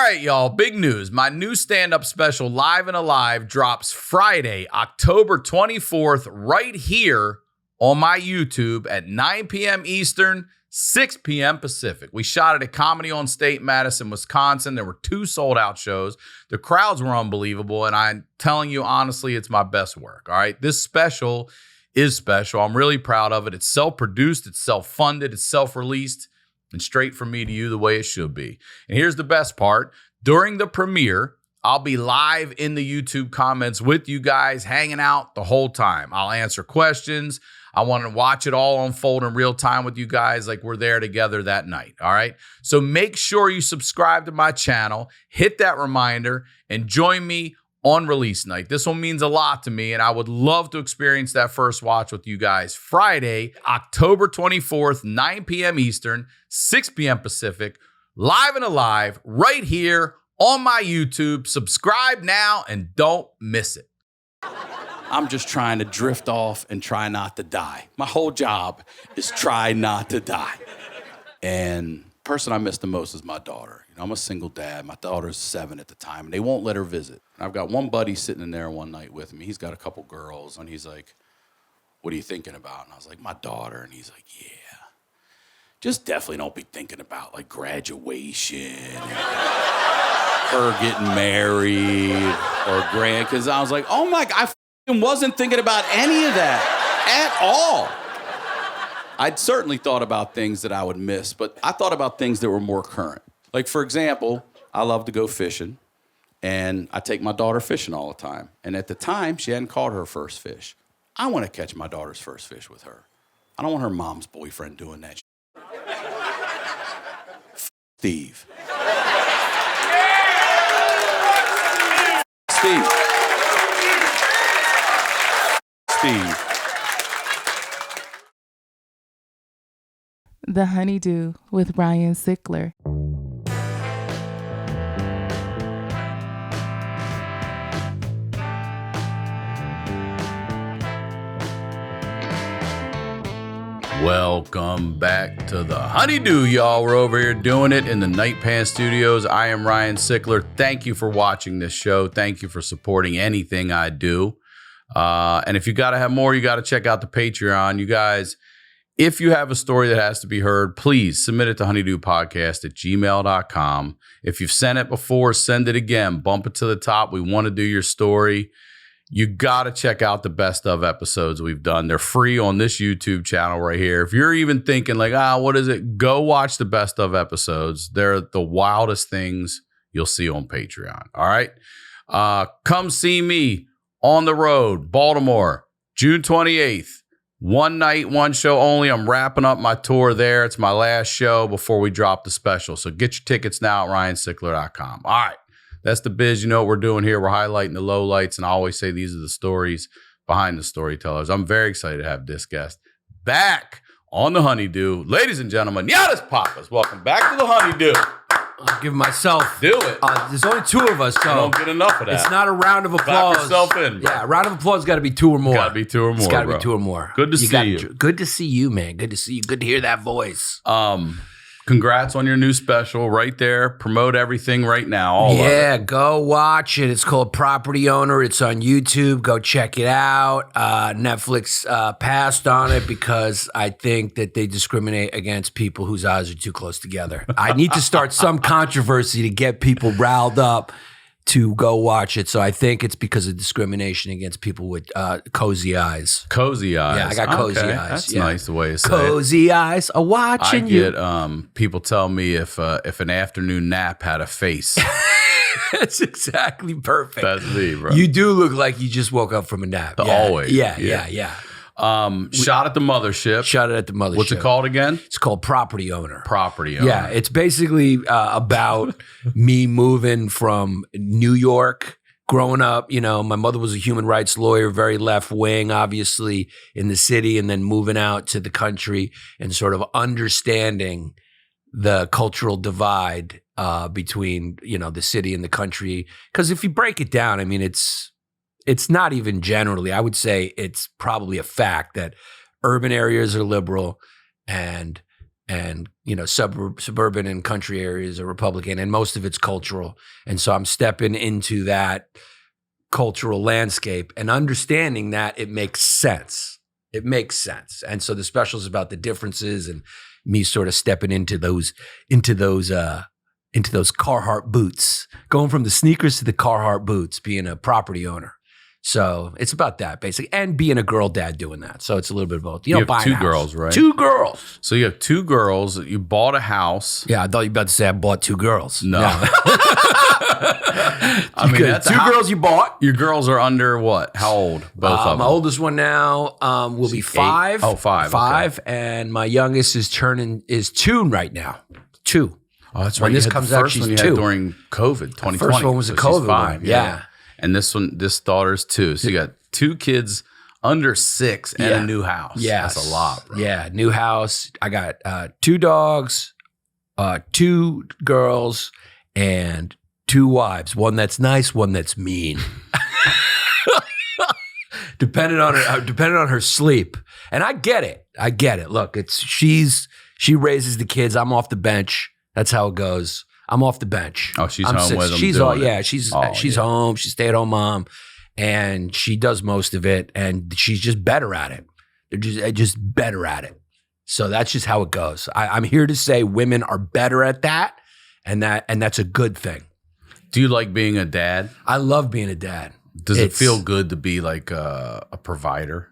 right, y'all, big news. My new stand-up special, Live and Alive, drops Friday, October 24th, right here on my YouTube at 9 p.m. Eastern, 6 p.m. Pacific. We shot it at Comedy on State, Madison, Wisconsin. There were 2 sold-out shows. The crowds were unbelievable, and I'm telling you, honestly, it's my best work, all right? This special is special. I'm really proud of it. It's self-produced, it's self-funded, it's self-released, and straight from me to you the way it should be. And here's the best part. During the premiere, I'll be live in the YouTube comments with you guys, hanging out the whole time. I'll answer questions. I want to watch it all unfold in real time with you guys like we're there together that night, all right? So make sure you subscribe to my channel, hit that reminder, and join me on release night. This one means a lot to me, and I would love to experience that first watch with you guys. Friday, October 24th, 9 p.m. Eastern, 6 p.m. Pacific, Live and Alive, right here on my YouTube. Subscribe now and don't miss it. I'm just trying to drift off and try not to die. My whole job is try not to die. And the person I miss the most is my daughter. I'm a single dad. My daughter's 7 at the time, and they won't let her visit. I've got one buddy sitting in there one night with me. He's got a couple girls, and he's like, what are you thinking about? And I was like, my daughter. And he's like, yeah. Just definitely don't be thinking about, like, graduation and her getting married or grand. Because I was like, oh, my God, I wasn't thinking about any of that at all. I'd certainly thought about things that I would miss, but I thought about things that were more current. Like, for example, I love to go fishing, and I take my daughter fishing all the time. And at the time, she hadn't caught her first fish. I want to catch my daughter's first fish with her. I don't want her mom's boyfriend doing that. Steve. Steve. The HoneyDew with Ryan Sickler. Welcome back to the HoneyDew, y'all. We're over here doing it in the Night Pants Studios. I am Ryan Sickler. Thank you for watching this show. Thank you for supporting anything I do. And if you got to have more, you got to check out the Patreon. You guys, if you have a story that has to be heard, please submit it to honeydewpodcast@gmail.com. If you've sent it before, send it again. Bump it to the top. We want to do your story. You got to check out the best of episodes we've done. They're free on this YouTube channel right here. If you're even thinking like, what is it? Go watch the best of episodes. They're the wildest things you'll see on Patreon. All right. Come see me on the road, Baltimore, June 28th. One night, one show only. I'm wrapping up my tour there. It's my last show before we drop the special. So get your tickets now at ryansickler.com. All right. That's the biz. You know what we're doing here. We're highlighting the lowlights, and I always say these are the stories behind the storytellers. I'm very excited to have this guest back on the HoneyDew. Ladies and gentlemen, Yannis Pappas. Welcome back to the HoneyDew. I'll give myself. Do it. There's only 2 of us, so I don't get enough of that. It's not a round of applause. Clap yourself in, bro. Yeah, a round of applause got to be 2 or more. Got to be 2 or more. It's got to bro. be 2 or more. Good to see you. Good to see you, man. Good to see you. Good to hear that voice. Congrats on your new special right there. Promote everything right now. All yeah, go watch it. It's called Property Owner. It's on YouTube. Go check it out. Netflix passed on it because I think that they discriminate against people whose eyes are too close together. I need to start some controversy to get people riled up to go watch it. So I think it's because of discrimination against people with cozy eyes. Cozy eyes. Yeah, I got cozy eyes. That's yeah. nice the way you say cozy eyes are watching you. I get people tell me if an afternoon nap had a face. That's exactly perfect. That's me, bro. You do look like you just woke up from a nap. Always. Yeah. Shot at the mothership. Shot it at the mothership. What's it called again? It's called Property Owner. Property Owner. Yeah, it's basically about me moving from New York, growing up. You know, my mother was a human rights lawyer, very left wing, obviously, in the city, and then moving out to the country and sort of understanding the cultural divide between, you know, the city and the country. Because if you break it down, I mean, it's not even generally. I would say it's probably a fact that urban areas are liberal and and suburban and country areas are Republican, and most of it's cultural. And so I'm stepping into that cultural landscape and understanding that it makes sense. It makes sense. And so the special is about the differences and me sort of stepping into those Carhartt boots, going from the sneakers to the Carhartt boots, being a property owner. So it's about that basically, and being a girl dad doing that. So it's a little bit of both. You have two girls, right? 2 girls. So you have 2 girls. You bought a house. Yeah, I thought you were about to say I bought 2 girls. No. I mean, that's 2 girls you bought. Your girls are under what? How old? Both of them. My oldest one now will be 5. 8? Oh, 5. 5, okay. And my youngest is 2 right now. 2. Oh, that's right. When this comes out, she's 2. During COVID, 2020. The first one was a COVID one. Yeah. And this daughter's 2. So you got 2 kids under 6 and a new house. Yeah, that's a lot, bro. Yeah, new house. I got 2 dogs, 2 girls, and 2 wives. One that's nice, one that's mean. depending on her sleep. And I get it. Look, she raises the kids. I'm off the bench. That's how it goes. I'm off the bench. Oh, she's home with them. She's doing it. she's home. She's stay-at-home mom, and she does most of it. And she's just better at it. They're just better at it. So that's just how it goes. I'm here to say women are better at that, and that's a good thing. Do you like being a dad? I love being a dad. Does it feel good to be like a provider?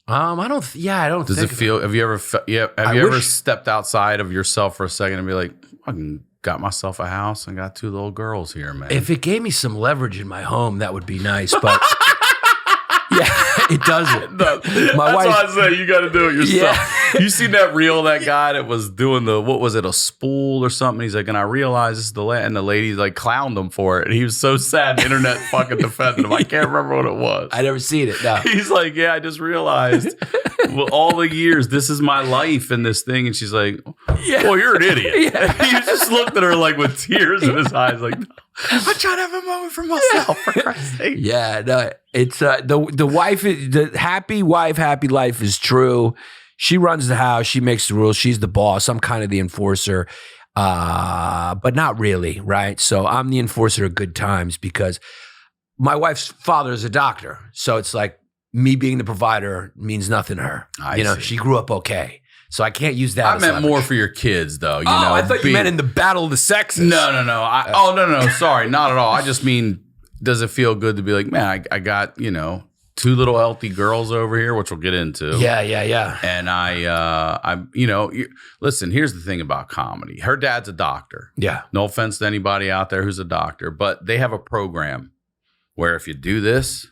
I don't. Yeah, I don't. Does it feel? Have you ever? Ever stepped outside of yourself for a second and be like, fucking got myself a house and got 2 little girls here, man. If it gave me some leverage in my home, that would be nice. But yeah, it doesn't. My wife. That's why I say you got to do it yourself. Yeah. You seen that reel? That guy that was doing what was it? A spool or something? He's like, and I realized this is and the lady like clowned him for it. And he was so sad. The internet fucking defended him. I can't remember what it was. I never seen it. No. He's like, yeah, I just realized. Well, all the years, this is my life in this thing. And she's like, well, you're an idiot. Yeah. He just looked at her like with tears in his eyes, like, I'm trying to have a moment for myself, for Christ's sake. Yeah, no, it's the wife, the happy wife, happy life is true. She runs the house. She makes the rules. She's the boss. I'm kind of the enforcer, but not really, right? So I'm the enforcer of good times because my wife's father is a doctor. So it's like me being the provider means nothing to her. I see. She grew up okay. So I can't use that. I meant more for your kids, though. You know, I thought you meant in the battle of the sexes. No. No. Sorry, not at all. I just mean, does it feel good to be like, man, I got 2 little healthy girls over here, which we'll get into. Yeah. And listen. Here's the thing about comedy. Her dad's a doctor. Yeah. No offense to anybody out there who's a doctor, but they have a program where if you do this,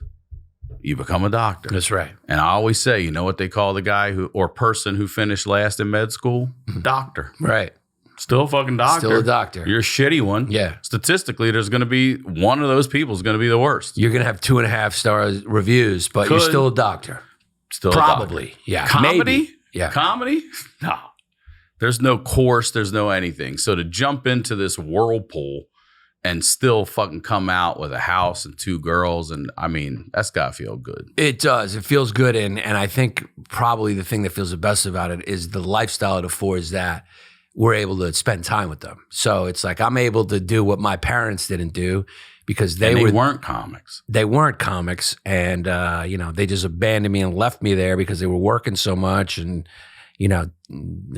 you become a doctor. That's right. And I always say, you know what they call the guy or person who finished last in med school? Doctor. Right. Still a fucking doctor. Still a doctor. You're a shitty one. Yeah. Statistically, there's going to be one of those people is going to be the worst. You're going to have 2.5 star reviews, but you're still a doctor. Still Probably. A doctor. Yeah. Comedy? Maybe. Yeah. Comedy? No. There's no course. There's no anything. So to jump into this whirlpool and still fucking come out with a house and 2 girls. And I mean, that's got to feel good. It does. It feels good. And I think probably the thing that feels the best about it is the lifestyle it affords that we're able to spend time with them. So it's like I'm able to do what my parents didn't do because they weren't comics. They weren't comics. And, they just abandoned me and left me there because they were working so much and,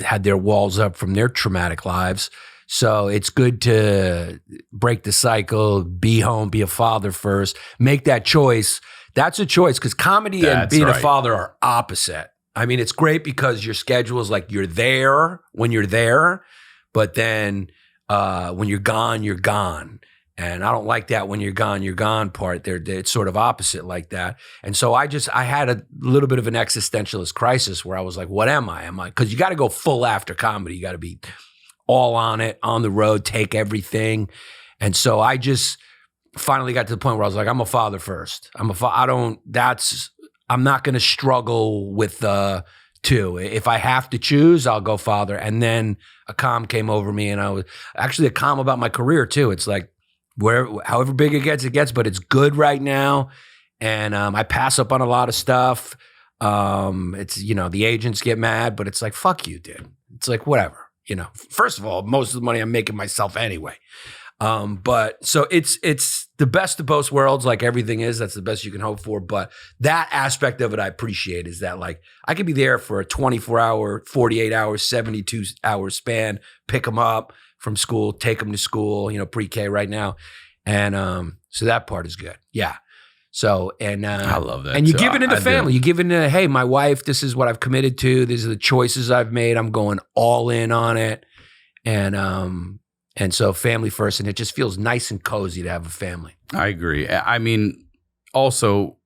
had their walls up from their traumatic lives. So it's good to break the cycle, be home, be a father first, make that choice. That's a choice because comedy and being a father are opposite. I mean, it's great because your schedule is like you're there when you're there, but then when you're gone, you're gone. And I don't like that when you're gone part. It's sort of opposite like that. And so I had a little bit of an existentialist crisis where I was like, what am I? Because you got to go full after comedy. You got to be all on it, on the road, take everything. And so I just finally got to the point where I was like, I'm a father first. I'm not going to struggle with the 2. If I have to choose, I'll go father. And then a calm came over me and I was actually a calm about my career too. It's like however big it gets, but it's good right now. And I pass up on a lot of stuff. It's, the agents get mad, but it's like, fuck you, dude. It's like, whatever, you know. First of all, most of the money I'm making myself anyway. But so it's the best of both worlds, like everything is. That's the best you can hope for. But that aspect of it I appreciate is that like I could be there for a 24-hour, 48-hour, 72-hour span, pick them up from school, take them to school, you know, pre-K right now. And so that part is good. Yeah. So, and I love that. And you too. give it into I family. do. You give it into, hey, my wife, this is what I've committed to. These are the choices I've made. I'm going all in on it. And so family first, and it just feels nice and cozy to have a family. I agree. I mean, also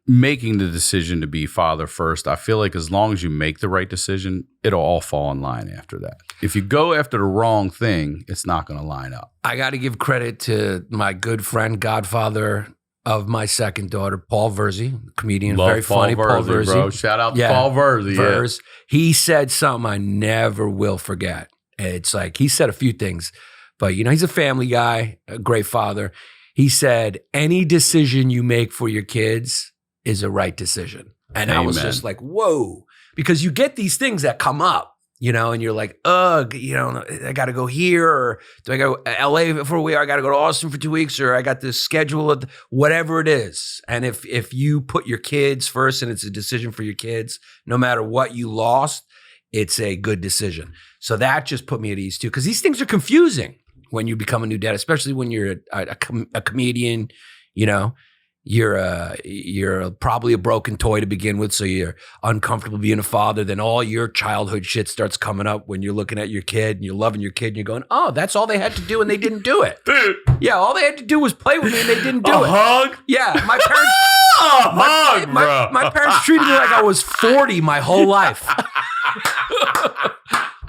making the decision to be father first, I feel like as long as you make the right decision, it'll all fall in line after that. If you go after the wrong thing, it's not going to line up. I got to give credit to my good friend, godfather of my second daughter, Paul Virzi, comedian, Love very funny. Paul Virzi, bro. Shout out to Paul Virzi. Virz. He said something I never will forget. It's like, he said a few things, but you know, he's a family guy, a great father. He said, any decision you make for your kids is a right decision. And I was just like, whoa, because you get these things that come up, you know, and you're like, ugh, you know, I got to go here, or do I go to LA for a week? Or I got to go to Austin for 2 weeks, or I got this schedule of whatever it is. And if you put your kids first and it's a decision for your kids, no matter what you lost, it's a good decision. So that just put me at ease too, because these things are confusing when you become a new dad, especially when you're a comedian. You know, you're probably a broken toy to begin with, so you're uncomfortable being a father. Then all your childhood shit starts coming up when you're looking at your kid and you're loving your kid and you're going, oh, that's all they had to do and they didn't do it. Dude. Yeah, all they had to do was play with me and they didn't do it. Hug? Yeah, my parents. My parents treated me like I was 40 my whole life.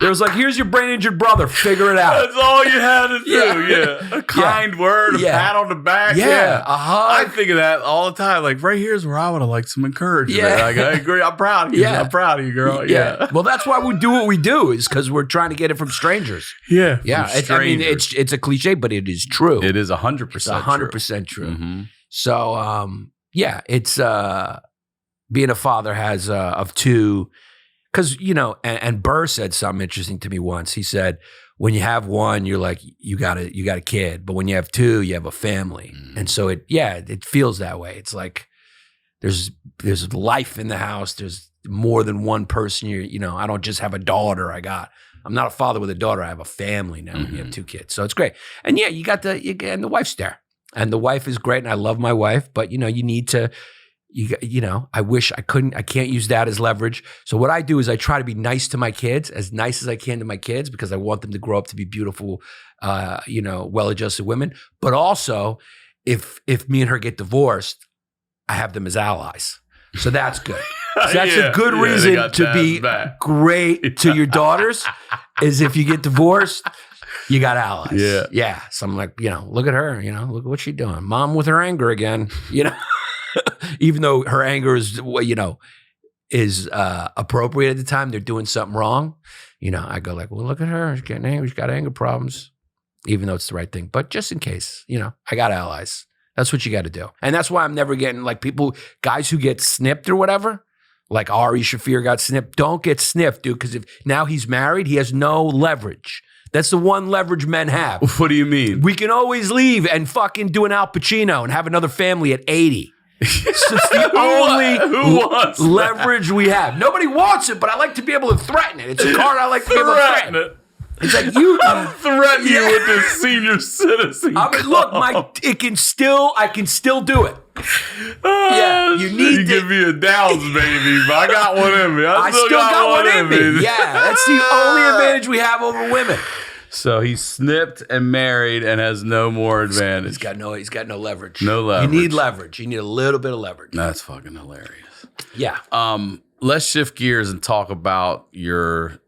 It was like, here's your brain injured brother, figure it out. That's all you had to do. Yeah. A kind word, a pat on the back. Yeah. A hug. I think of that all the time. Like, right here's where I would have liked some encouragement. Yeah. Like, I agree. I'm proud of you. Yeah. I'm proud of you, girl. Yeah. Well, that's why we do what we do, is because we're trying to get it from strangers. Yeah. Yeah. I mean, it's a cliche, but it is true. It is 100% It's 100% true. Mm-hmm. So, yeah, it's being a father has of two. Because, you know, and Burr said something interesting to me once. He said, when you have one, you're like, you got a kid. But when you have two, you have a family. And so it feels that way. It's like there's life in the house. There's more than one person. You know, I don't just have a daughter. I'm not a father with a daughter. I have a family now. And you have two kids. So it's great. And yeah, and the wife's there. And the wife is great. And I love my wife. But, you know, you need to, you know, I wish I can't use that as leverage. So what I do is I try to be nice to my kids, as nice as I can to my kids, because I want them to grow up to be beautiful, you know, well-adjusted women. But also, if me and her get divorced, I have them as allies. So that's good. So that's a good reason to be great to your daughters, is if you get divorced, you got allies. Yeah. Yeah. So I'm like, you know, look at her, you know, look at what she's doing. Mom with her anger again, you know. Even though her anger is, you know, is appropriate at the time, they're doing something wrong. You know, I go like, well, look at her. She's getting angry. She's got anger problems, even though it's the right thing. But just in case, you know, I got allies. That's what you got to do. And that's why I'm never getting like guys who get snipped or whatever, like Ari Shafir got snipped. Don't get snipped, dude, because if now he's married, he has no leverage. That's the one leverage men have. What do you mean? We can always leave and fucking do an Al Pacino and have another family at 80. So it's the only leverage we have. Nobody wants it, but I like to be able to threaten it. It's a card I like to be able to threaten it. It's like I'm threatening you with this senior citizen. I mean, look, I can still do it. Yeah, you need to give me a Downs, baby, but I got one in me. I still got one in me. Yeah, that's the only advantage we have over women. So he's snipped and married and has no more advantage. He's got no leverage. No leverage. You need leverage. You need a little bit of leverage. That's fucking hilarious. Yeah. Let's shift gears and talk about your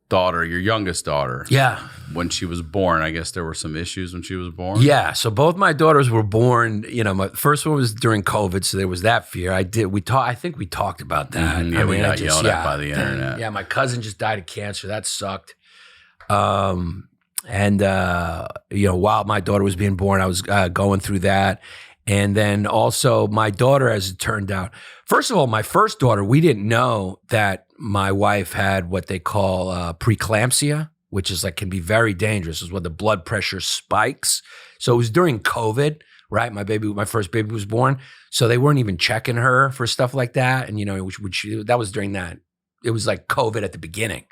daughter, your youngest daughter. Yeah. When she was born, I guess there were some issues when she was born. Yeah. So both my daughters were born, you know, my first one was during COVID, so there was that fear. I think we talked about that. Mm-hmm. Yeah, we got yelled at by the internet. Yeah, my cousin just died of cancer. That sucked. You know, while my daughter was being born, I was going through that. And then also my daughter, as it turned out, first of all, my first daughter, we didn't know that my wife had what they call preeclampsia, which is like can be very dangerous. Is when the blood pressure spikes. So it was during COVID, right? My first baby was born, so they weren't even checking her for stuff like that. And that was during that. It was like COVID at the beginning.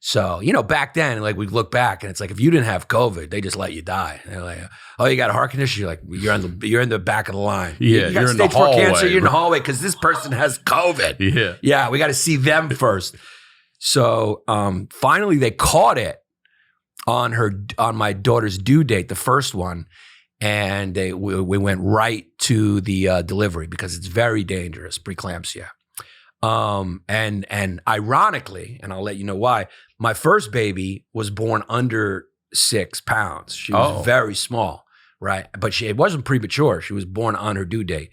So, back then, like we look back and it's like, if you didn't have COVID, they just let you die. And they're like, oh, you got a heart condition? You're like, you're in the back of the line. Yeah, you got you're in the stage 4 hallway. cancer, you're in the hallway because this person has COVID. Yeah. Yeah, we got to see them first. So finally they caught it on my daughter's due date, the first one. And we went right to the delivery because it's very dangerous, preeclampsia. And ironically, and I'll let you know why, my first baby was born under 6 pounds. She was very small, right? But it wasn't premature. She was born on her due date,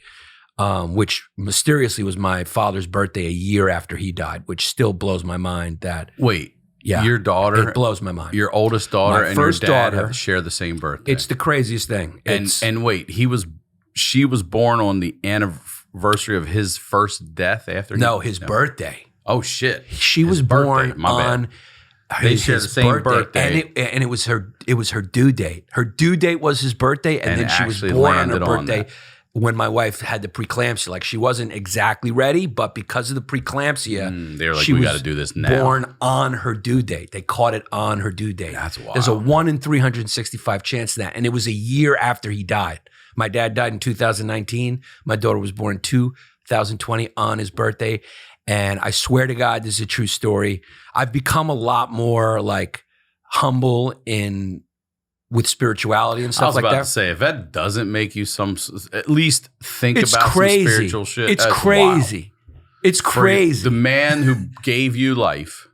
which mysteriously was my father's birthday a year after he died, which still blows my mind that. Wait, yeah, your daughter, it blows my mind. your oldest daughter My and first your dad daughter, have to share the same birthday. It's the craziest thing. And wait, she was born on the anniversary of his first death after his birthday. Oh shit. She was birthday. born My bad. on They share the same birthday. and it was her due date. Her due date was his birthday, and then she was actually born on her landed on birthday that. when my wife had the preeclampsia. Like she wasn't exactly ready, but because of the preeclampsia, they were like, she we was got to do this now. born on her due date. They caught it on her due date. That's wild. There's a 1 in 365 chance of that, and it was a year after he died. My dad died in 2019. My daughter was born 2020 on his birthday. And I swear to God, this is a true story. I've become a lot more like humble with spirituality and I stuff was like about that. to say, if that doesn't make you at least think It's about crazy. some spiritual shit, It's that's crazy. wild. It's crazy. The man who gave you life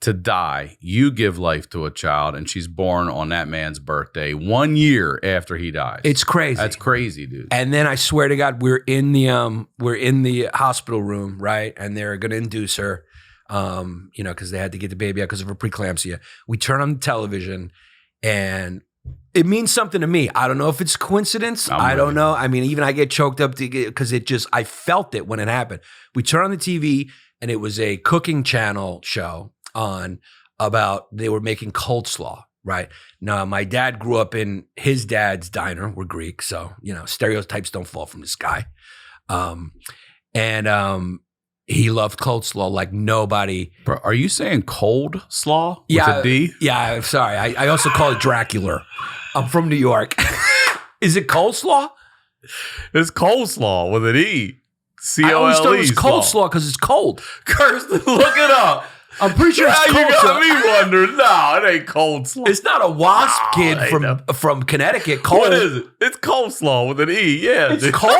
to die, you give life to a child, and she's born on that man's birthday 1 year after he dies. It's crazy. That's crazy, dude. And then I swear to God, we're in the hospital room, right? And they're going to induce her, because they had to get the baby out because of her preeclampsia. We turn on the television, and it means something to me. I don't know if it's coincidence. I don't know. I mean, even I get choked up because I felt it when it happened. We turn on the TV, and it was a cooking channel show they were making Coldslaw, right? Now, my dad grew up in his dad's diner. We're Greek, so, stereotypes don't fall from the sky. He loved Coldslaw like nobody. Bro, are you saying cold slaw with Yeah, a D? Yeah, I'm sorry. I also call it Dracular. I'm from New York. Is it Coleslaw? It's coleslaw with an E. I always thought it C-O-L-E was Coleslaw because it's cold. Kirsten, look it up. I'm pretty sure it's Now you got Coleslaw. me wondering. No, it ain't coleslaw. It's not a wasp No, kid it ain't from Connecticut. Cold. What is it? It's coleslaw with an E. Yeah. It's dude. cold?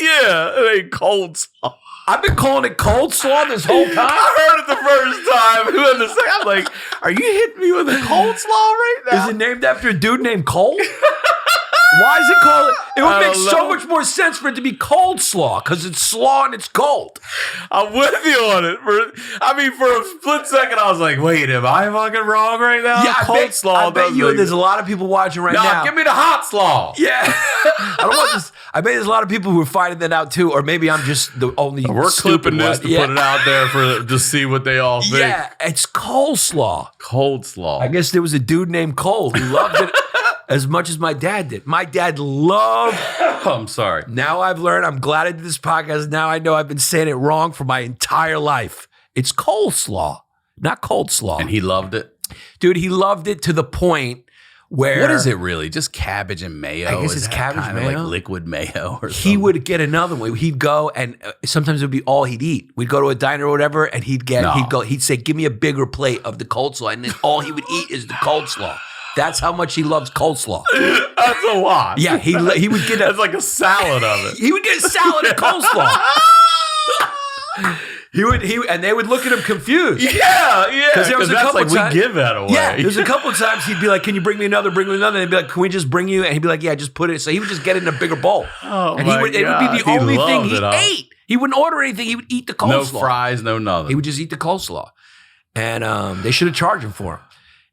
Yeah, it ain't coleslaw. I've been calling it Coldslaw this whole time. I heard it the first time. And then the second, I'm like, are you hitting me with a coleslaw right now? Is it named after a dude named Cole? Why is it called? It would I make don't so know. much more sense for it to be Coldslaw because it's slaw and it's cold. I'm with you on it. For a split second, I was like, wait, am I fucking wrong right now? I bet you there's a lot of people watching right now. give me the hot slaw. Yeah. I don't want this. I bet there's a lot of people who are finding that out too, or maybe I'm just the only We're stupid clipping this one. to put it out there to see what they all think. Yeah, it's Coleslaw. Coldslaw. I guess there was a dude named Cole who loved it as much as my dad did. My dad loved. I'm sorry. Now I've learned. I'm glad I did this podcast. Now I know I've been saying it wrong for my entire life. It's Coleslaw, not Coldslaw. And he loved it. Dude, he loved it to the point where What is it really? Just cabbage and mayo? I guess Is it's that cabbage kinda mayo? like liquid mayo or he something? would get another one. He'd go and sometimes it would be all he'd eat. We'd go to a diner or whatever, and he'd say, "Give me a bigger plate of the coleslaw," and then all he would eat is the coleslaw. That's how much he loves coleslaw. That's a lot. Yeah, he would get That's like a salad of it. he would get a salad and coleslaw. And they would look at him confused. Yeah. Because there was a that's couple like times- we give that away. Yeah, there's a couple of times he'd be like, "Can you bring me another? Bring me another." And they'd be like, "Can we just bring you?" And he'd be like, "Yeah, just put it." So he would just get it in a bigger bowl. Oh and my it would be God. the only thing loved he it, huh? ate. He wouldn't order anything. He would eat the No coleslaw. fries, no nothing. He would just eat the coleslaw. And they should have charged him for him.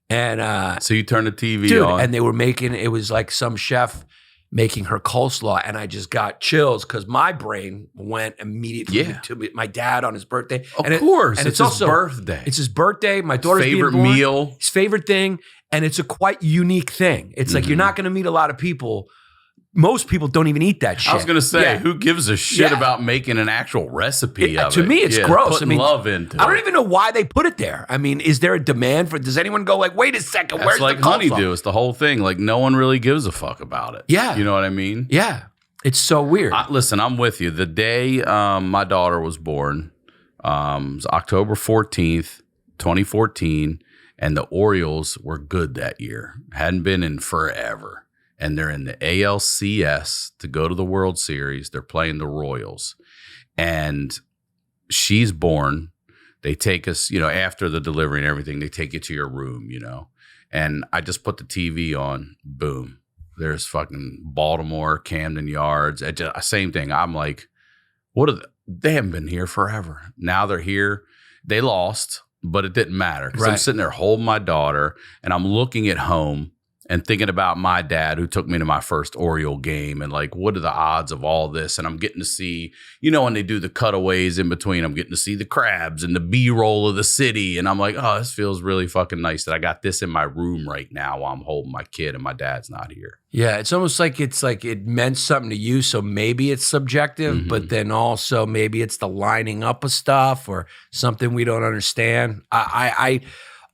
And so you turn the TV dude, on. and they were making, it was like some chef making her coleslaw, and I just got chills because my brain went immediately to my dad on his birthday. Of course, it's his birthday. It's his birthday. My daughter's favorite being born, meal, his favorite thing, and it's a quite unique thing. It's like you're not going to meet a lot of people. Most people don't even eat that shit. I was going to say, who gives a shit about making an actual recipe of it? To me, it's gross. Putting love into it. I don't even know why they put it there. I mean, is there a demand for it? Does anyone go like, wait a second, where's like the coleslaw? HoneyDew. It's the whole thing. Like, no one really gives a fuck about it. Yeah. You know what I mean? Yeah. It's so weird. Listen, I'm with you. The day my daughter was born was October 14th, 2014, and the Orioles were good that year. Hadn't been in forever. And they're in the ALCS to go to the World Series. They're playing the Royals. And she's born. They take us, after the delivery and everything, they take you to your room, And I just put the TV on. Boom. There's fucking Baltimore, Camden Yards. Same thing. I'm like, they haven't been here forever. Now they're here. They lost, but it didn't matter. Because I'm sitting there holding my daughter, and I'm looking at home and thinking about my dad who took me to my first Oriole game and like, what are the odds of all this? And I'm getting to see, when they do the cutaways in between, I'm getting to see the crabs and the B-roll of the city. And I'm like, oh, this feels really fucking nice that I got this in my room right now while I'm holding my kid and my dad's not here. Yeah, it's almost like it meant something to you, so maybe it's subjective, but then also maybe it's the lining up of stuff or something we don't understand.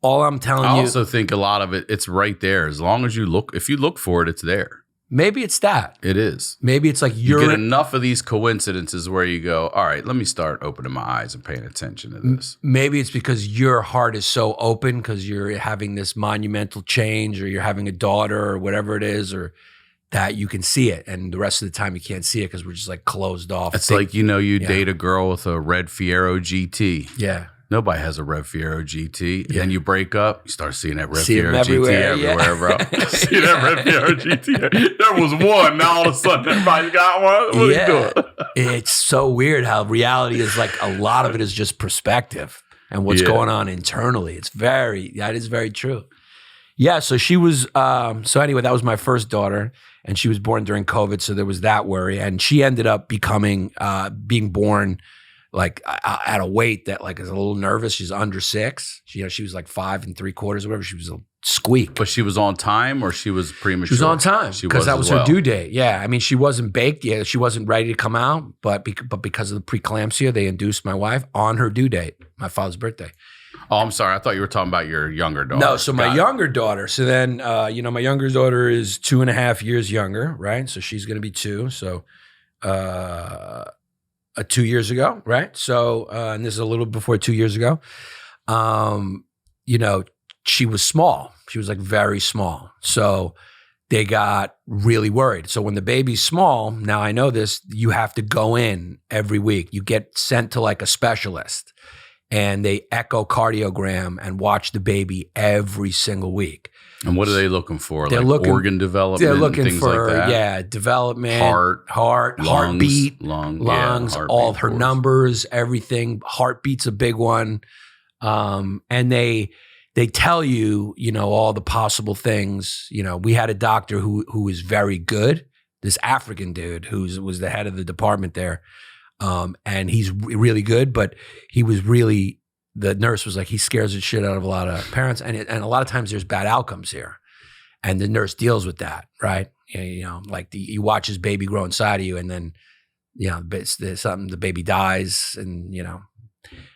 All I'm telling you. I also think a lot of it's right there. As long as if you look for it, it's there. Maybe it's that. It is. Maybe it's like you get enough of these coincidences where you go, all right, let me start opening my eyes and paying attention to this. Maybe it's because your heart is so open because you're having this monumental change or you're having a daughter or whatever it is, or that you can see it. And the rest of the time you can't see it because we're just like closed off. It's like, you date a girl with a red Fiero GT. Yeah. Nobody has a Red Fiero GT. Yeah. Then you break up, you start seeing that Red See Fiero GT everywhere, bro. See that Red Fiero GT? There was one. Now all of a sudden everybody's got one. What are you doing? It's so weird how reality is like a lot of it is just perspective and what's going on internally. That is very true. Yeah, so she was, so anyway, that was my first daughter, and she was born during COVID, so there was that worry. And she ended up being born like at a weight that like is a little nervous. She's under 6. She was like 5 3/4 or whatever. She was a squeak. But she was on time or she was premature? She was on time because that was her due date. Yeah. I mean, she wasn't baked yet. She wasn't ready to come out, but because of the preeclampsia, they induced my wife on her due date, my father's birthday. Oh, I'm sorry. I thought you were talking about your younger daughter. No, so my younger daughter. So then, my younger daughter is 2.5 years younger, right? So she's going to be 2. So 2 years ago, right? So, and this is a little before 2 years ago. She was small. She was like very small. So they got really worried. So when the baby's small, now I know this, you have to go in every week. You get sent to like a specialist and they echocardiogram and watch the baby every single week. And what are they looking for? They're looking organ development. They're looking things for like that? development, heart, lungs, heartbeat, lungs, all her numbers, everything. Heartbeat's a big one, and they tell you, all the possible things. We had a doctor who was very good. This African dude was the head of the department there, and he's really good, but he was really. The nurse was like, he scares the shit out of a lot of parents. And a lot of times there's bad outcomes here. And the nurse deals with that, right? You watch his baby grow inside of you and then, there's something, the baby dies and,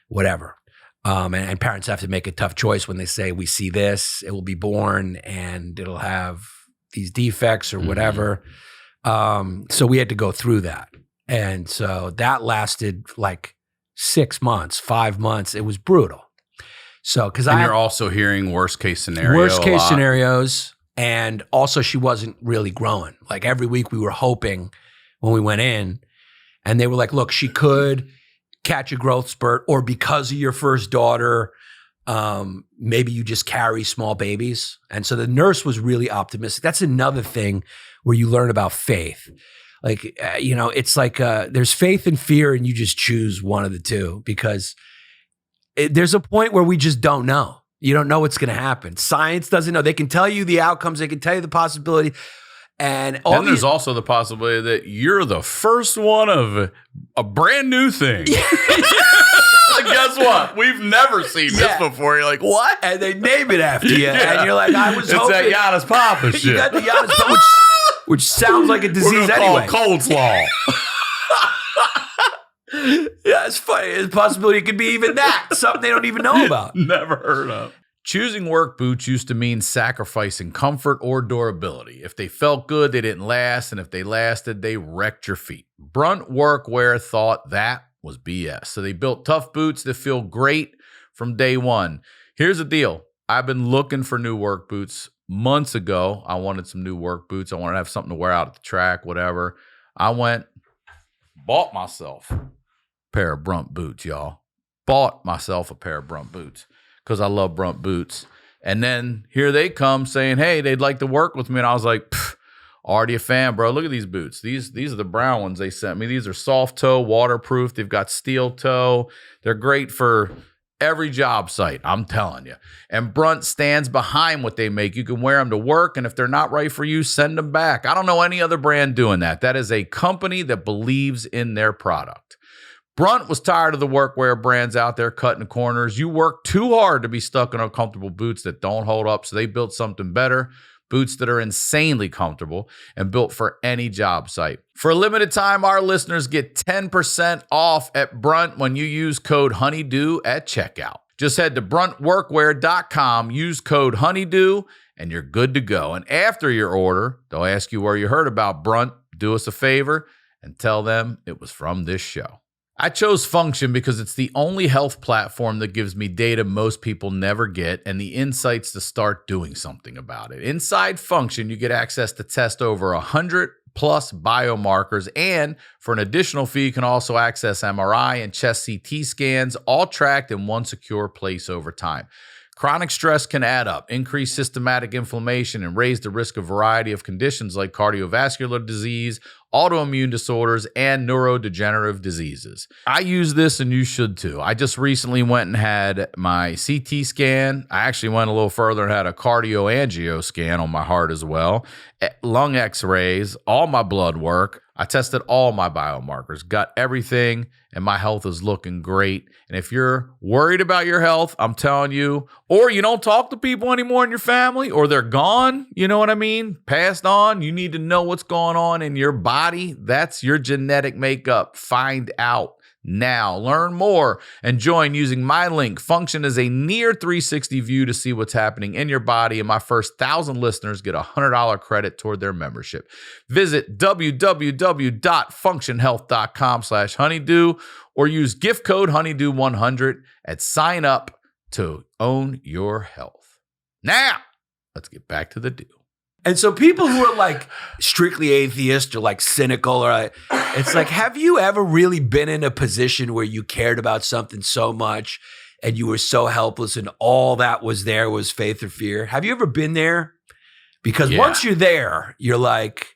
whatever. And parents have to make a tough choice when they say, we see this, it will be born and it'll have these defects or whatever. So we had to go through that. And so that lasted like 6 months, 5 months. It was brutal. So, you're also hearing worst case scenarios. And also she wasn't really growing. Like every week we were hoping when we went in and they were like, look, she could catch a growth spurt or because of your first daughter, maybe you just carry small babies. And so the nurse was really optimistic. That's another thing where you learn about faith. Like, it's like there's faith and fear and you just choose one of the two because there's a point where we just don't know. You don't know what's going to happen. Science doesn't know. They can tell you the outcomes. They can tell you the possibility. And there's also the possibility that you're the first one of a brand new thing. Guess what? We've never seen this before. You're like, what? And they name it after you. And you're like, I was hoping. It's that Yannis Pappas shit. You got the Yannis Pappas, which sounds like a disease anyway. Coldslaw. Yeah, it's funny. There's a possibility it could be even that. Something they don't even know about. Never heard of. Choosing work boots used to mean sacrificing comfort or durability. If they felt good, they didn't last. And if they lasted, they wrecked your feet. Brunt Workwear thought that was BS. So they built tough boots that feel great from day one. Here's the deal. I've been looking for new work boots months ago. I wanted some new work boots. I wanted to have something to wear out at the track, whatever. I bought myself a pair of Brunt boots, y'all. Bought myself a pair of Brunt boots because I love Brunt boots. And then here they come saying, hey, they'd like to work with me. And I was like, already a fan, bro. Look at these boots. These are the brown ones they sent me. These are soft toe, waterproof. They've got steel toe. They're great for every job site, I'm telling you. And Brunt stands behind what they make. You can wear them to work, and if they're not right for you, send them back. I don't know any other brand doing that. That is a company that believes in their product. Brunt was tired of the workwear brands out there cutting corners. You work too hard to be stuck in uncomfortable boots that don't hold up, so they built something better. Boots that are insanely comfortable and built for any job site. For a limited time, our listeners get 10% off at Brunt when you use code HoneyDew at checkout. Just head to bruntworkwear.com, use code HoneyDew, and you're good to go. And after your order, they'll ask you where you heard about Brunt. Do us a favor and tell them it was from this show. I chose Function because it's the only health platform that gives me data most people never get and the insights to start doing something about it. Inside Function, you get access to test over 100 plus biomarkers, and for an additional fee, you can also access MRI and chest CT scans, all tracked in one secure place over time. Chronic stress can add up, increase systematic inflammation, and raise the risk of a variety of conditions like cardiovascular disease, autoimmune disorders, and neurodegenerative diseases. I use this and you should too. I just recently went and had my CT scan. I actually went a little further and had a cardioangio scan on my heart as well. Lung x-rays, all my blood work. I tested all my biomarkers, got everything, and my health is looking great. And if you're worried about your health, I'm telling you, or you don't talk to people anymore in your family, or they're gone, you know what I mean? Passed on, you need to know what's going on in your body. That's your genetic makeup. Find out now. Learn more and join using my link. Function is a near 360 view to see what's happening in your body, and my first 1,000 listeners get a $100 credit toward their membership. Visit www.functionhealth.com/honeydew or use gift code honeydew100 at sign up to own your health. Now, let's get back to the deal. And so people who are like strictly atheist or like cynical, or it's like, have you ever really been in a position where you cared about something so much and you were so helpless and all that was there was faith or fear? Have you ever been there? Because once you're there, you're like,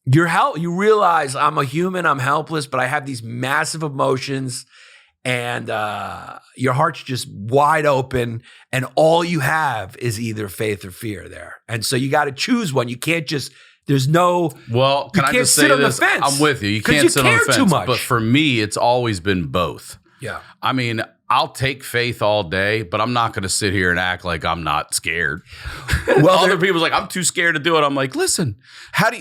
you realize I'm a human, I'm helpless, but I have these massive emotions. And your heart's just wide open, and all you have is either faith or fear there. And so you got to choose one. You can't just, there's no, well, can I just say this? I'm with you. You can't sit on the fence. Too much. But for me, it's always been both. Yeah. I mean, I'll take faith all day, but I'm not going to sit here and act like I'm not scared. Well, other people's like, I'm too scared to do it. I'm like, listen,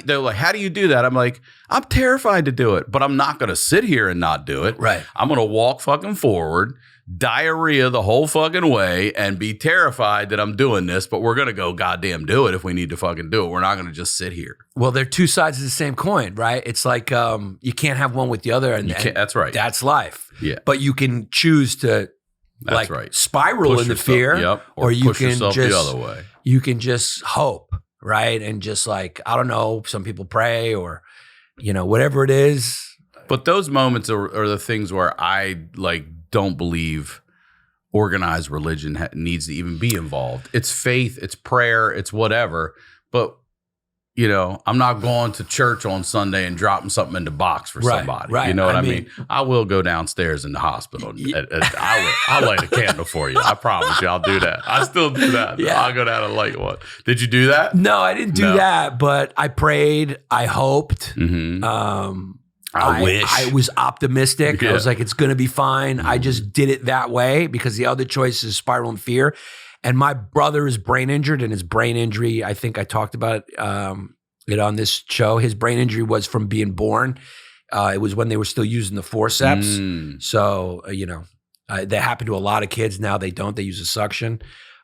they're like, how do you do that? I'm like, I'm terrified to do it, but I'm not going to sit here and not do it. Right. I'm going to walk fucking forward, diarrhea the whole fucking way, and be terrified that I'm doing this, but we're going to go goddamn do it if we need to fucking do it. We're not going to just sit here. Well, they're two sides of the same coin, right? It's like you can't have one with the other. And that's right. That's life. Yeah. But you can choose to spiral push into yourself, fear, or you push can yourself just the other way. You can just hope, right? And just like, I don't know, some people pray or, whatever it is. But those moments are the things where I don't believe organized religion needs to even be involved. It's faith, it's prayer, it's whatever. But I'm not going to church on Sunday and dropping something in the box for somebody. Right. You know what I mean? I will go downstairs in the hospital. I'll light a candle for you. I promise you, I'll do that. I still do that. Yeah. I'll go down and light one. Did you do that? No, I didn't do that, but I prayed. I hoped. Mm-hmm. I wish. I was optimistic. Yeah. I was like, it's going to be fine. I just did it that way because the other choice is spiral in fear. And my brother is brain injured, and his brain injury, I think I talked about it on this show. His brain injury was from being born. It was when they were still using the forceps. So, that happened to a lot of kids. Now they don't. They use a suction.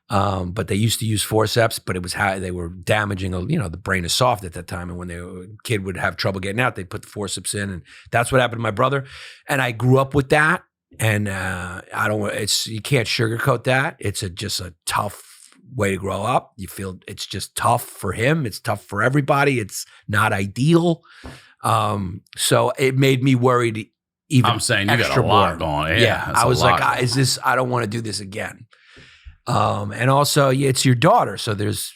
But they used to use forceps, but it was how they were damaging, the brain is soft at that time. And when a kid would have trouble getting out, they'd put the forceps in. And that's what happened to my brother. And I grew up with that. And you can't sugarcoat that. It's just a tough way to grow up. You feel it's just tough for him. It's tough for everybody. It's not ideal. So it made me worried even I'm saying you got a lot going. Yeah. I was like, I don't want to do this again. And also it's your daughter. So there's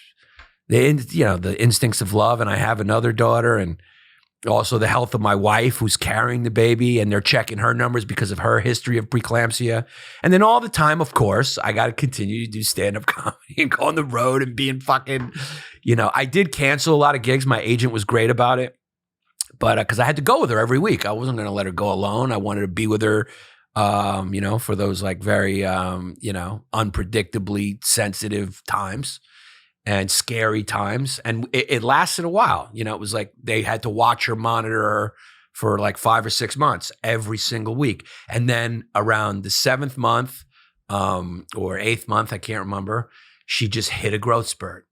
the instincts of love. And I have another daughter, and also the health of my wife who's carrying the baby, and they're checking her numbers because of her history of preeclampsia. And then all the time, of course, I got to continue to do stand-up comedy and go on the road and being fucking, I did cancel a lot of gigs. My agent was great about it, but because I had to go with her every week. I wasn't going to let her go alone. I wanted to be with her, for those like very, unpredictably sensitive times and scary times. And it lasted a while. It was like they had to watch her, monitor her for like 5 or 6 months every single week. And then around the 7th month or 8th month, I can't remember, she just hit a growth spurt.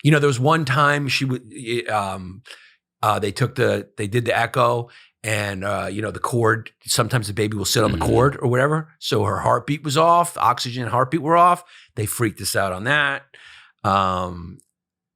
There was one time she would, they did the echo, and the cord, sometimes the baby will sit on the cord or whatever. So her heartbeat was off, oxygen and heartbeat were off. They freaked us out on that.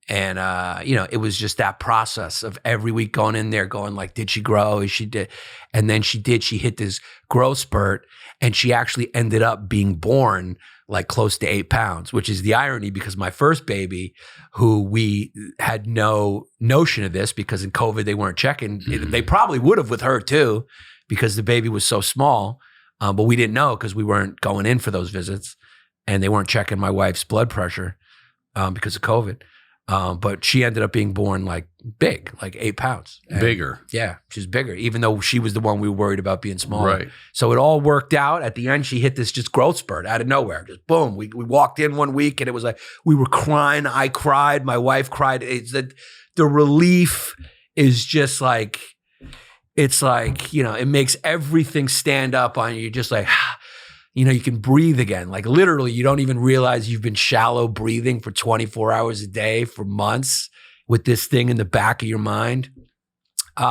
It was just that process of every week going in there going like, did she grow? She hit this growth spurt, and she actually ended up being born like close to 8 pounds, which is the irony because my first baby, who we had no notion of this because in COVID they weren't checking. They probably would have with her too because the baby was so small, but we didn't know because we weren't going in for those visits, and they weren't checking my wife's blood pressure because of COVID. But she ended up being born like big, like 8 pounds. And bigger. Yeah, she's bigger, even though she was the one we were worried about being smaller. Right. So it all worked out. At the end, she hit this just growth spurt out of nowhere. Just boom. We walked in one week, and it was like, we were crying. I cried. My wife cried. It's that the relief is just like, it's like, it makes everything stand up on you. You're just like, you can breathe again. Like literally, you don't even realize you've been shallow breathing for 24 hours a day for months with this thing in the back of your mind,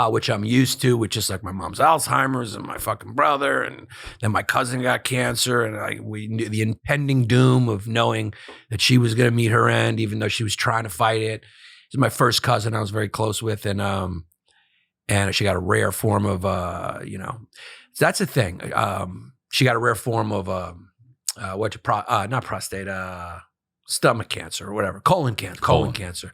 which I'm used to, with just like my mom's Alzheimer's and my fucking brother. And then my cousin got cancer, and we knew the impending doom of knowing that she was going to meet her end, even though she was trying to fight it. She's my first cousin I was very close with. And she got a rare form of, that's the thing. She got a rare form of not prostate, stomach cancer or whatever, colon cancer.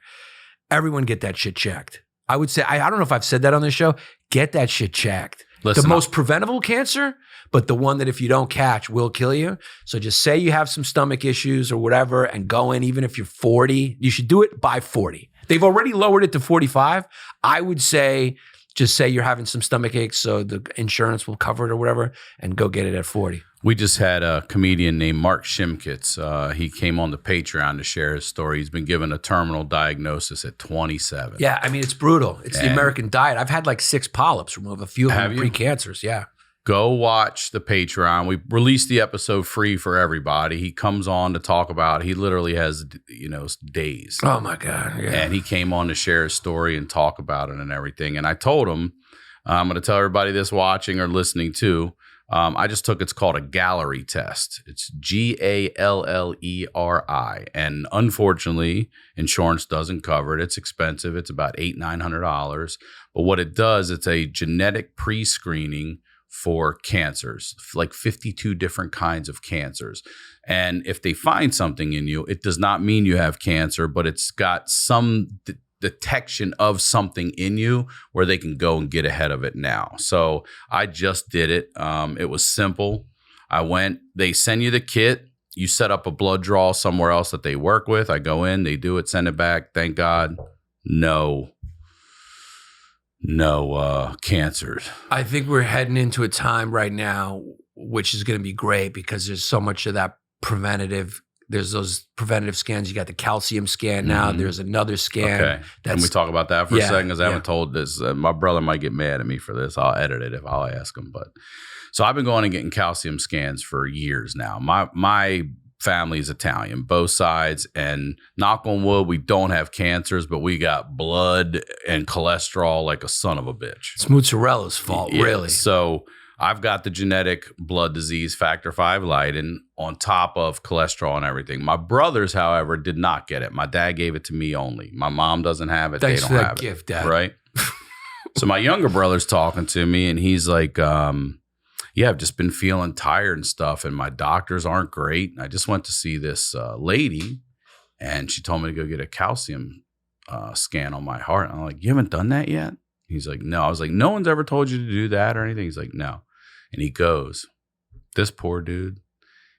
Everyone get that shit checked. I would say, I don't know if I've said that on this show, get that shit checked. The most preventable cancer, but the one that if you don't catch will kill you. So just say you have some stomach issues or whatever and go in, even if you're 40, you should do it by 40. They've already lowered it to 45. I would say, just say you're having some stomach aches, so the insurance will cover it or whatever, and go get it at 40. We just had a comedian named Mark Shimkitz. He came on the Patreon to share his story. He's been given a terminal diagnosis at 27. Yeah, I mean, it's brutal. It's the American diet. I've had like 6 polyps removed, a few of them pre-cancers, yeah. Go watch the Patreon. We released the episode free for everybody. He comes on to talk about it. He literally has, days. Oh, my God. Yeah. And he came on to share his story and talk about it and everything. And I told him, I'm going to tell everybody this watching or listening too, I just took, it's called a Gallery test. It's Galleri. And unfortunately, insurance doesn't cover it. It's expensive. It's about $800-900. But what it does, it's a genetic pre-screening for cancers, like 52 different kinds of cancers. And if they find something in you, it does not mean you have cancer, but it's got some detection of something in you where they can go and get ahead of it now. So I just did it. It was simple. I went, they send you the kit. You set up a blood draw somewhere else that they work with. I go in, they do it, send it back. Thank God. No cancers. I think we're heading into a time right now, which is going to be great because there's so much of that preventative. There's those preventative scans. You got the calcium scan now. Mm-hmm. There's another scan. Okay. Can we talk about that for a second? Because I haven't told this. My brother might get mad at me for this. I'll edit it if I'll ask him. But so I've been going and getting calcium scans for years now. My family is Italian, both sides, and knock on wood, we don't have cancers, but we got blood and cholesterol like a son of a bitch. It's mozzarella's fault, really. So I've got the genetic blood disease factor V Leiden on top of cholesterol and everything. My brothers, however, did not get it. My dad gave it to me only. My mom doesn't have it. Thanks they for don't that have gift, it. Dad. Right? So my younger brother's talking to me, and he's like, yeah, I've just been feeling tired and stuff, and my doctors aren't great. I just went to see this lady, and she told me to go get a calcium scan on my heart. And I'm like, you haven't done that yet? He's like, no. I was like, no one's ever told you to do that or anything? He's like, no. And he goes, this poor dude,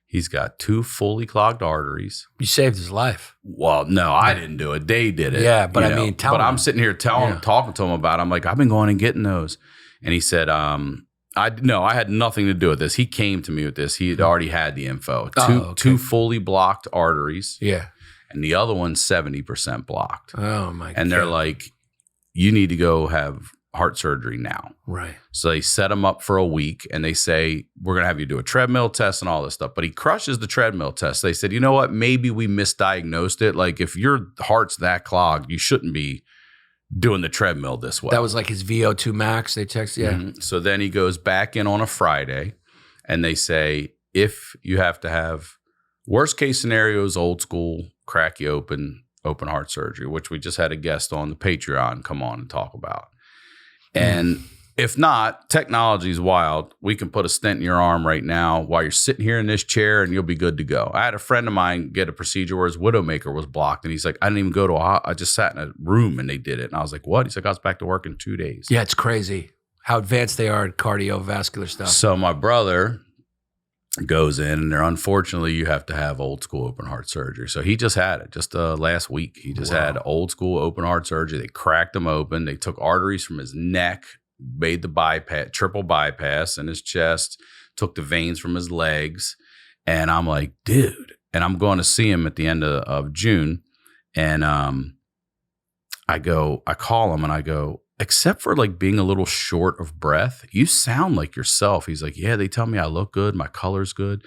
he's got 2 fully clogged arteries. You saved his life. Well, no, I didn't do it. They did it. Yeah, but I mean, tell him. I'm sitting here talking to him about it. I'm like, I've been going and getting those. And he said, I had nothing to do with this. He came to me with this. He had already had the info. Two fully blocked arteries. Yeah. And the other one's 70% blocked. Oh, my God. And they're like, you need to go have heart surgery now. Right. So they set him up for a week, and they say, we're going to have you do a treadmill test and all this stuff. But he crushes the treadmill test. They said, you know what? Maybe we misdiagnosed it. Like, if your heart's that clogged, you shouldn't be doing the treadmill this way. That was like his VO2 max. They text, yeah. Mm-hmm. So then he goes back in on a Friday, and they say, if you have to have worst case scenarios, old school, crack you open heart surgery, which we just had a guest on the Patreon come on and talk about. And if not, technology is wild. We can put a stent in your arm right now while you're sitting here in this chair, and you'll be good to go. I had a friend of mine get a procedure where his widowmaker was blocked, and he's like, I didn't even go to I just sat in a room and they did it. And I was like, what? He's like, I was back to work in 2 days. Yeah, it's crazy how advanced they are in cardiovascular stuff. So my brother goes in, and unfortunately, you have to have old school open heart surgery. So he just had it just last week. He just had old school open heart surgery. They cracked him open. They took arteries from his neck, made the bypass, triple bypass in his chest, took the veins from his legs. And I'm like, dude. And I'm going to see him at the end of June. And I call him and I go, except for like being a little short of breath, you sound like yourself. He's like, yeah, they tell me I look good. My color's good.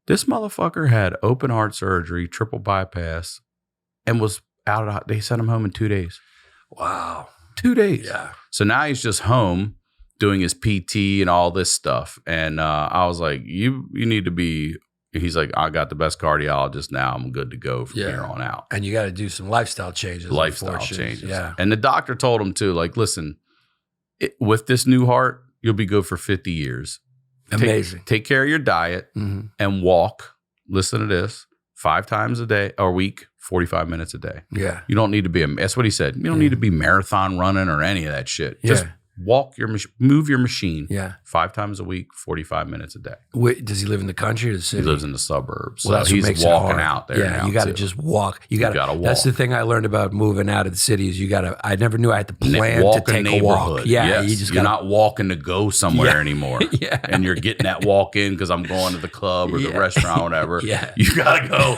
This motherfucker had open heart surgery, triple bypass, and was out. They sent him home in 2 days. Wow. 2 days. Yeah. So now he's just home doing his PT and all this stuff. And I was like, you need to be, he's like, I got the best cardiologist now. I'm good to go from here on out. And you got to do some lifestyle changes. Lifestyle changes. Yeah. And the doctor told him too, like, listen, with this new heart, you'll be good for 50 years. Amazing. Take care of your diet and walk. Listen to this, 5 times a day or a week, 45 minutes a day. Yeah. You don't need to be that's what he said. You don't need to be marathon running or any of that shit. Just walk move your machine. Yeah. 5 times a week, 45 minutes a day. Wait, does he live in the country or the city? He lives in the suburbs. Well, so he's walking out there. Yeah, you got to just walk. You got to walk. That's the thing I learned about moving out of the city is I never knew I had to plan to take a walk. Yeah, yes. You're not walking to go somewhere anymore. Yeah. And you're getting that walk in because I'm going to the club or the restaurant or whatever. Yeah. You got to go.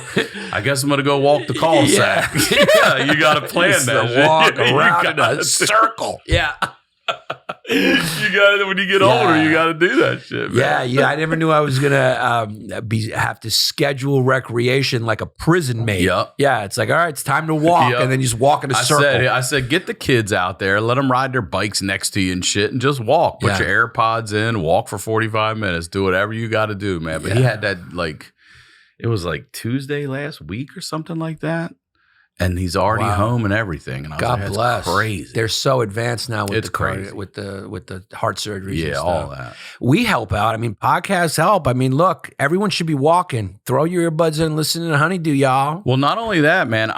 I guess I'm going to go walk the cul-de-sac. Yeah, you got to plan that. Walk around in a circle. Yeah. You got to, when you get older, you got to do that shit, man. Yeah. I never knew I was gonna have to schedule recreation like a prison mate. Yep. Yeah, it's like, all right, it's time to walk, and then you just walk in a circle. I said, get the kids out there, let them ride their bikes next to you and shit, and just walk. Put your AirPods in, walk for 45 minutes, do whatever you got to do, man. But he had that it was like Tuesday last week or something like that. And he's already Wow. home and everything. And I was God like, that's bless. crazy. They're so advanced now with It's the crazy. with the heart surgeries. Yeah, and stuff. all that. We help out. I mean, podcasts help. I mean, look, everyone should be walking. Throw your earbuds in and listen to HoneyDew, y'all. Well, not only that, man,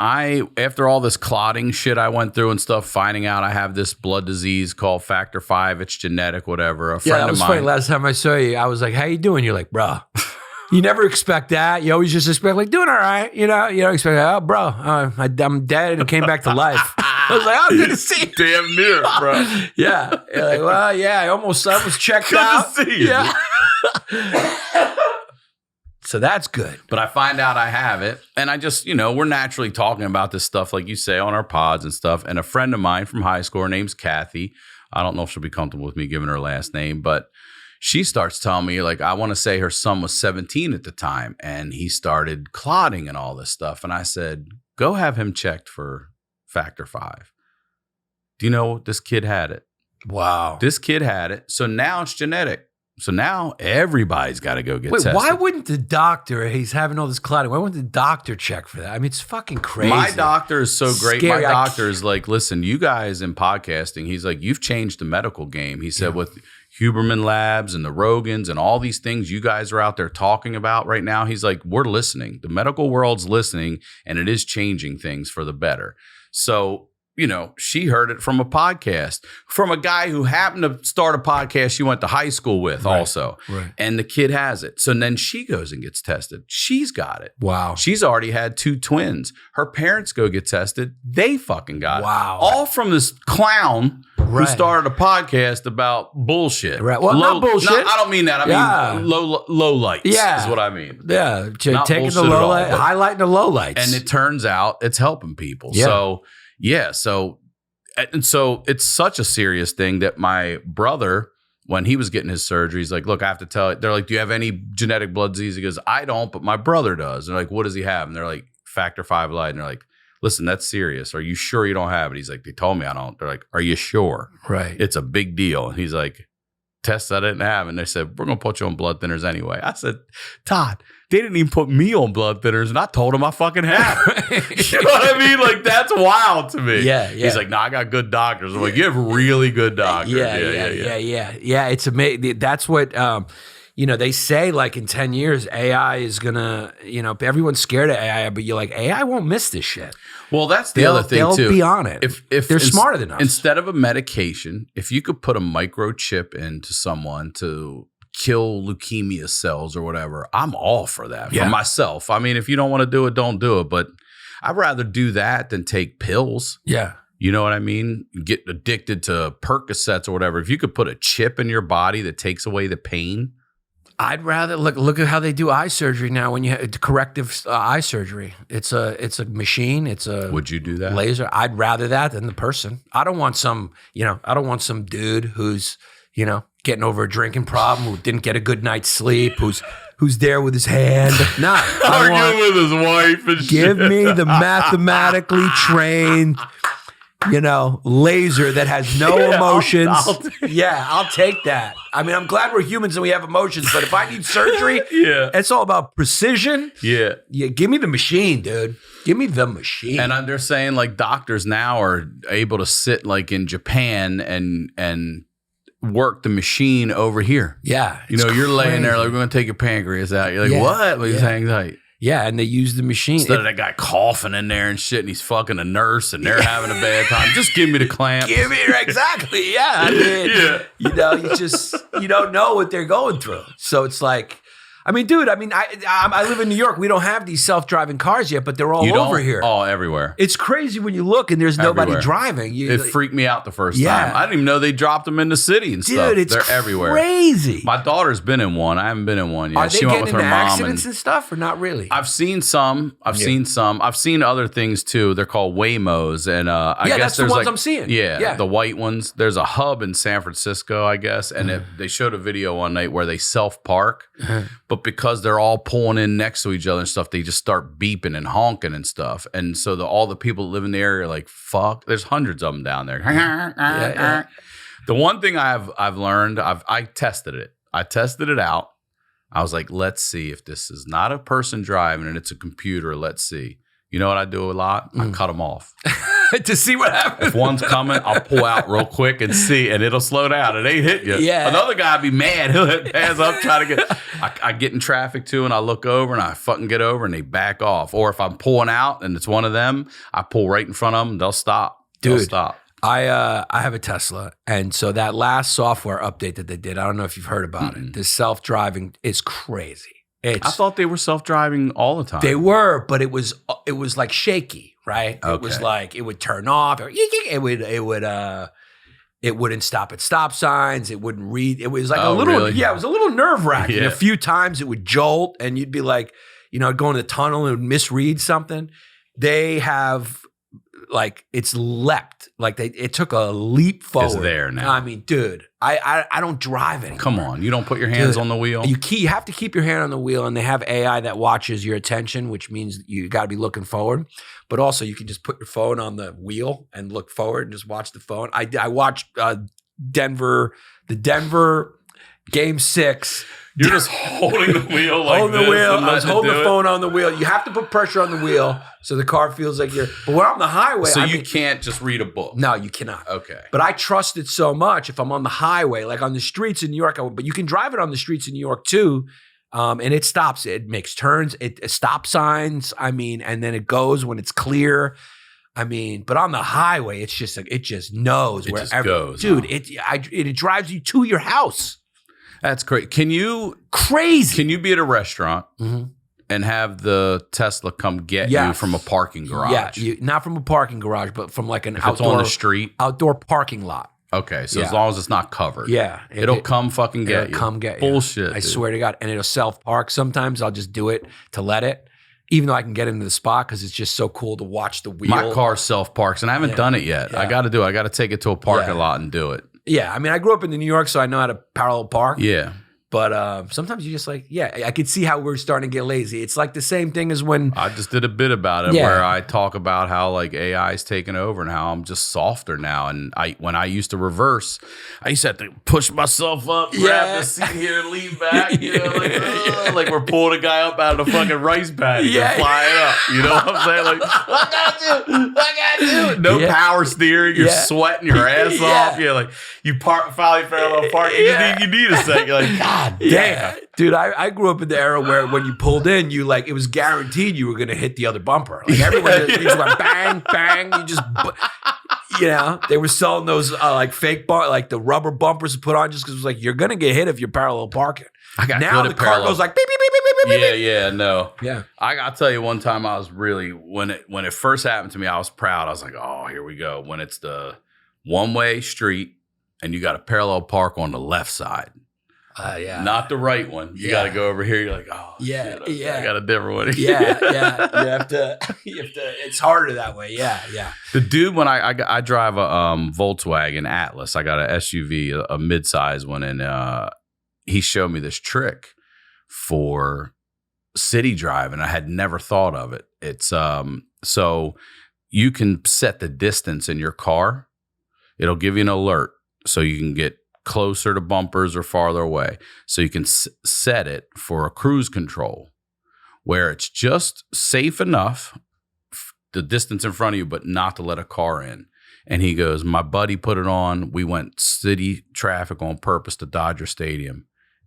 after all this clotting shit I went through and stuff, finding out I have this blood disease called Factor V, it's genetic, whatever. A friend That of was mine. funny. Last time I saw you, I was like, how you doing? You're like, bro. You never expect that. You always just expect, like, doing all right. You know, you don't expect, oh, bro, I'm dead and came back to life. I was like, oh, good to see you. Damn near, bro. Yeah. You're like, well, yeah, I almost checked Good out. to see you. Yeah. So that's good. But I find out I have it. And I just, we're naturally talking about this stuff, like you say, on our pods and stuff. And a friend of mine from high school, her name's Kathy. I don't know if she'll be comfortable with me giving her last name, but she starts telling me, like, I want to say her son was 17 at the time, and he started clotting and all this stuff. And I said, go have him checked for Factor V. Do you know this kid had it? Wow. This kid had it. So now it's genetic. So now everybody's got to go get tested. Why wouldn't the doctor, he's having all this clotting, why wouldn't the doctor check for that? I mean, it's fucking crazy. My doctor is so great. Scary. My doctor is like, listen, you guys in podcasting, he's like, you've changed the medical game. He said with Huberman Labs and the Rogans and all these things you guys are out there talking about right now, he's like, we're listening. The medical world's listening, and it is changing things for the better. So, she heard it from a podcast, from a guy who happened to start a podcast she went to high school with also. Right. And the kid has it. So then she goes and gets tested. She's got it. Wow. She's already had 2 twins. Her parents go get tested. They fucking got it. Wow. All from this clown who Right. started a podcast about bullshit. Right. Well, not bullshit. No, I don't mean that. I mean low lights Yeah. is what I mean. Yeah. Not Taking the bullshit at all, lowlight, but- highlighting the lowlights. And it turns out it's helping people. Yeah. So, so it's such a serious thing that my brother, when he was getting his surgery, he's like, look, I have to tell you. They're like, do you have any genetic blood disease? He goes, I don't, but my brother does. And they're like, what does he have? And they're like, Factor V light. And they're like, listen, that's serious. Are you sure you don't have it? He's like, they told me I don't. They're like, are you sure? Right. It's a big deal. And he's like, tests I didn't have. And they said, we're going to put you on blood thinners anyway. I said, Todd, they didn't even put me on blood thinners. And I told him I fucking have it. You know what I mean? Like, that's wild to me. Yeah. He's like, no, I got good doctors. I'm like, you have really good doctors. Yeah. It's amazing. That's what, they say, like, in 10 years, AI is going to, everyone's scared of AI, but you're like, AI won't miss this shit. Well, that's the other thing, they'll too. be on it. If they're smarter than us. Instead of a medication, if you could put a microchip into someone to kill leukemia cells or whatever, I'm all for that for myself. I mean, if you don't want to do it, don't do it. But I'd rather do that than take pills. Yeah. You know what I mean? Get addicted to Percocets or whatever. If you could put a chip in your body that takes away the pain. I'd rather look at how they do eye surgery now. When you have corrective eye surgery, it's a machine. It's a Would you do that? Laser. I'd rather that than the person. I don't want some dude who's getting over a drinking problem, who didn't get a good night's sleep, who's there with his hand. No, Arguing with his wife and give shit. me the mathematically trained, laser that has no emotions. I'll take that. I mean, I'm glad we're humans and we have emotions, but if I need surgery, it's all about precision. Yeah. Give me the machine, dude. Give me the machine. And they're saying, like, doctors now are able to sit, like, in Japan and work the machine over here. Yeah. You're laying there like, we're going to take your pancreas out. You're like, what? Like, he's hanging tight. Yeah, and they use the machine. Instead of that guy coughing in there and shit, and he's fucking a nurse, and they're having a bad time. Just give me the clamp. Give me exactly. Yeah. I mean, you don't know what they're going through. So it's like, I mean, dude, I live in New York. We don't have these self-driving cars yet, but they're all over here. Oh, everywhere. It's crazy when you look and there's nobody Everywhere. driving. It freaked me out the first time. I didn't even know they dropped them in the city and stuff. Dude, it's they're everywhere. Crazy. My daughter's been in one. I haven't been in one yet. Are they she went getting with her into mom. accidents and stuff or not really? I've seen some. I've seen other things too. They're called Waymos, and I guess that's the there's ones like, I'm seeing. Yeah, the white ones. There's a hub in San Francisco, I guess, and they showed a video one night where they self-park, but because they're all pulling in next to each other and stuff, they just start beeping and honking and stuff, and so all the people that live in the area are like, "Fuck!" There's hundreds of them down there. The one thing I've learned, I tested it. I tested it out. I was like, let's see if this is not a person driving and it's a computer. Let's see. You know what I do a lot? I cut them off. To see what happens. If one's coming, I'll pull out real quick and see, and it'll slow down. It ain't hit you. Yeah. Another guy be mad. He'll hit pass up, try to get. I get in traffic too, and I look over and I fucking get over, and they back off. Or if I'm pulling out and it's one of them, I pull right in front of them. They'll stop. They'll stop. I have a Tesla, and so that last software update that they did, I don't know if you've heard about it. The self-driving is crazy. I thought they were self-driving all the time. They were, but it was like shaky, right? Okay. It was like it would turn off, or it wouldn't stop at stop signs. It wouldn't read. It was like a little, really? it was a little nerve-wracking. Yeah. A few times it would jolt, and you'd be like, go in the tunnel and misread something. They have it's leapt, it took a leap forward. It's there now. I mean, dude, I don't drive anymore. Come on, you don't put your hands on the wheel. You have to keep your hand on the wheel, and they have AI that watches your attention, which means you got to be looking forward. But also, you can just put your phone on the wheel and look forward and just watch the phone. I watched the Denver Game 6. You're just holding the wheel holding the wheel. I was holding the phone on the wheel. You have to put pressure on the wheel so the car feels like you're. But when I'm on the highway, so you can't just read a book. No, you cannot. Okay. But I trust it so much. If I'm on the highway, like on the streets in New York, but you can drive it on the streets in New York too, and it stops. It makes turns. It stop signs. I mean, and then it goes when it's clear. I mean, but on the highway, it's just like it just knows wherever. Just goes, dude. It drives you to your house. That's great. Can you be at a restaurant and have the Tesla come get you from a parking garage? Yeah, not from a parking garage, but from like an outdoor, it's on the street, outdoor parking lot. Okay, so as long as it's not covered, it'll come fucking get you. Come get you. Bullshit. I swear to God, and it'll self park. Sometimes I'll just do it to let it, even though I can get into the spot because it's just so cool to watch the wheel. My car self parks, and I haven't done it yet. Yeah. I got to do it. I got to take it to a parking lot and do it. Yeah, I mean, I grew up in New York, so I know how to parallel park. Yeah. But sometimes you just I could see how we're starting to get lazy. It's like the same thing as when I just did a bit about it where I talk about how AI is taking over and how I'm just softer now. And when I used to reverse, I used to have to push myself up, grab the seat here, and lean back. Like we're pulling a guy up out of the fucking rice paddy and flying up. You know what I'm saying? Like I got you. No power steering. You're sweating your ass off. Yeah, like you finally parallel park. You need a second. You're like God. Damn. Dude, I grew up in the era where when you pulled in, it was guaranteed you were going to hit the other bumper. Like everyone just went bang, bang. You just, they were selling those fake the rubber bumpers to put on just because it was like, you're going to get hit if you're parallel parking. I got now the car goes like beep, beep, beep, beep, beep, beep. Yeah, no. Yeah. I'll tell you one time I was really, when it first happened to me, I was proud. I was like, oh, here we go. When it's the one-way street and you got a parallel park on the left side. Not the right one. You got to go over here. You're like, oh, shit, I got a different one. You have to. It's harder that way. Yeah. The dude, when I drive a Volkswagen Atlas, I got an SUV, a midsize one, and he showed me this trick for city driving. I had never thought of it. It's so you can set the distance in your car. It'll give you an alert, so you can get closer to bumpers or farther away. So you can set it for a cruise control where it's just safe enough, the distance in front of you, but not to let a car in. And he goes, my buddy put it on. We went city traffic on purpose to Dodger Stadium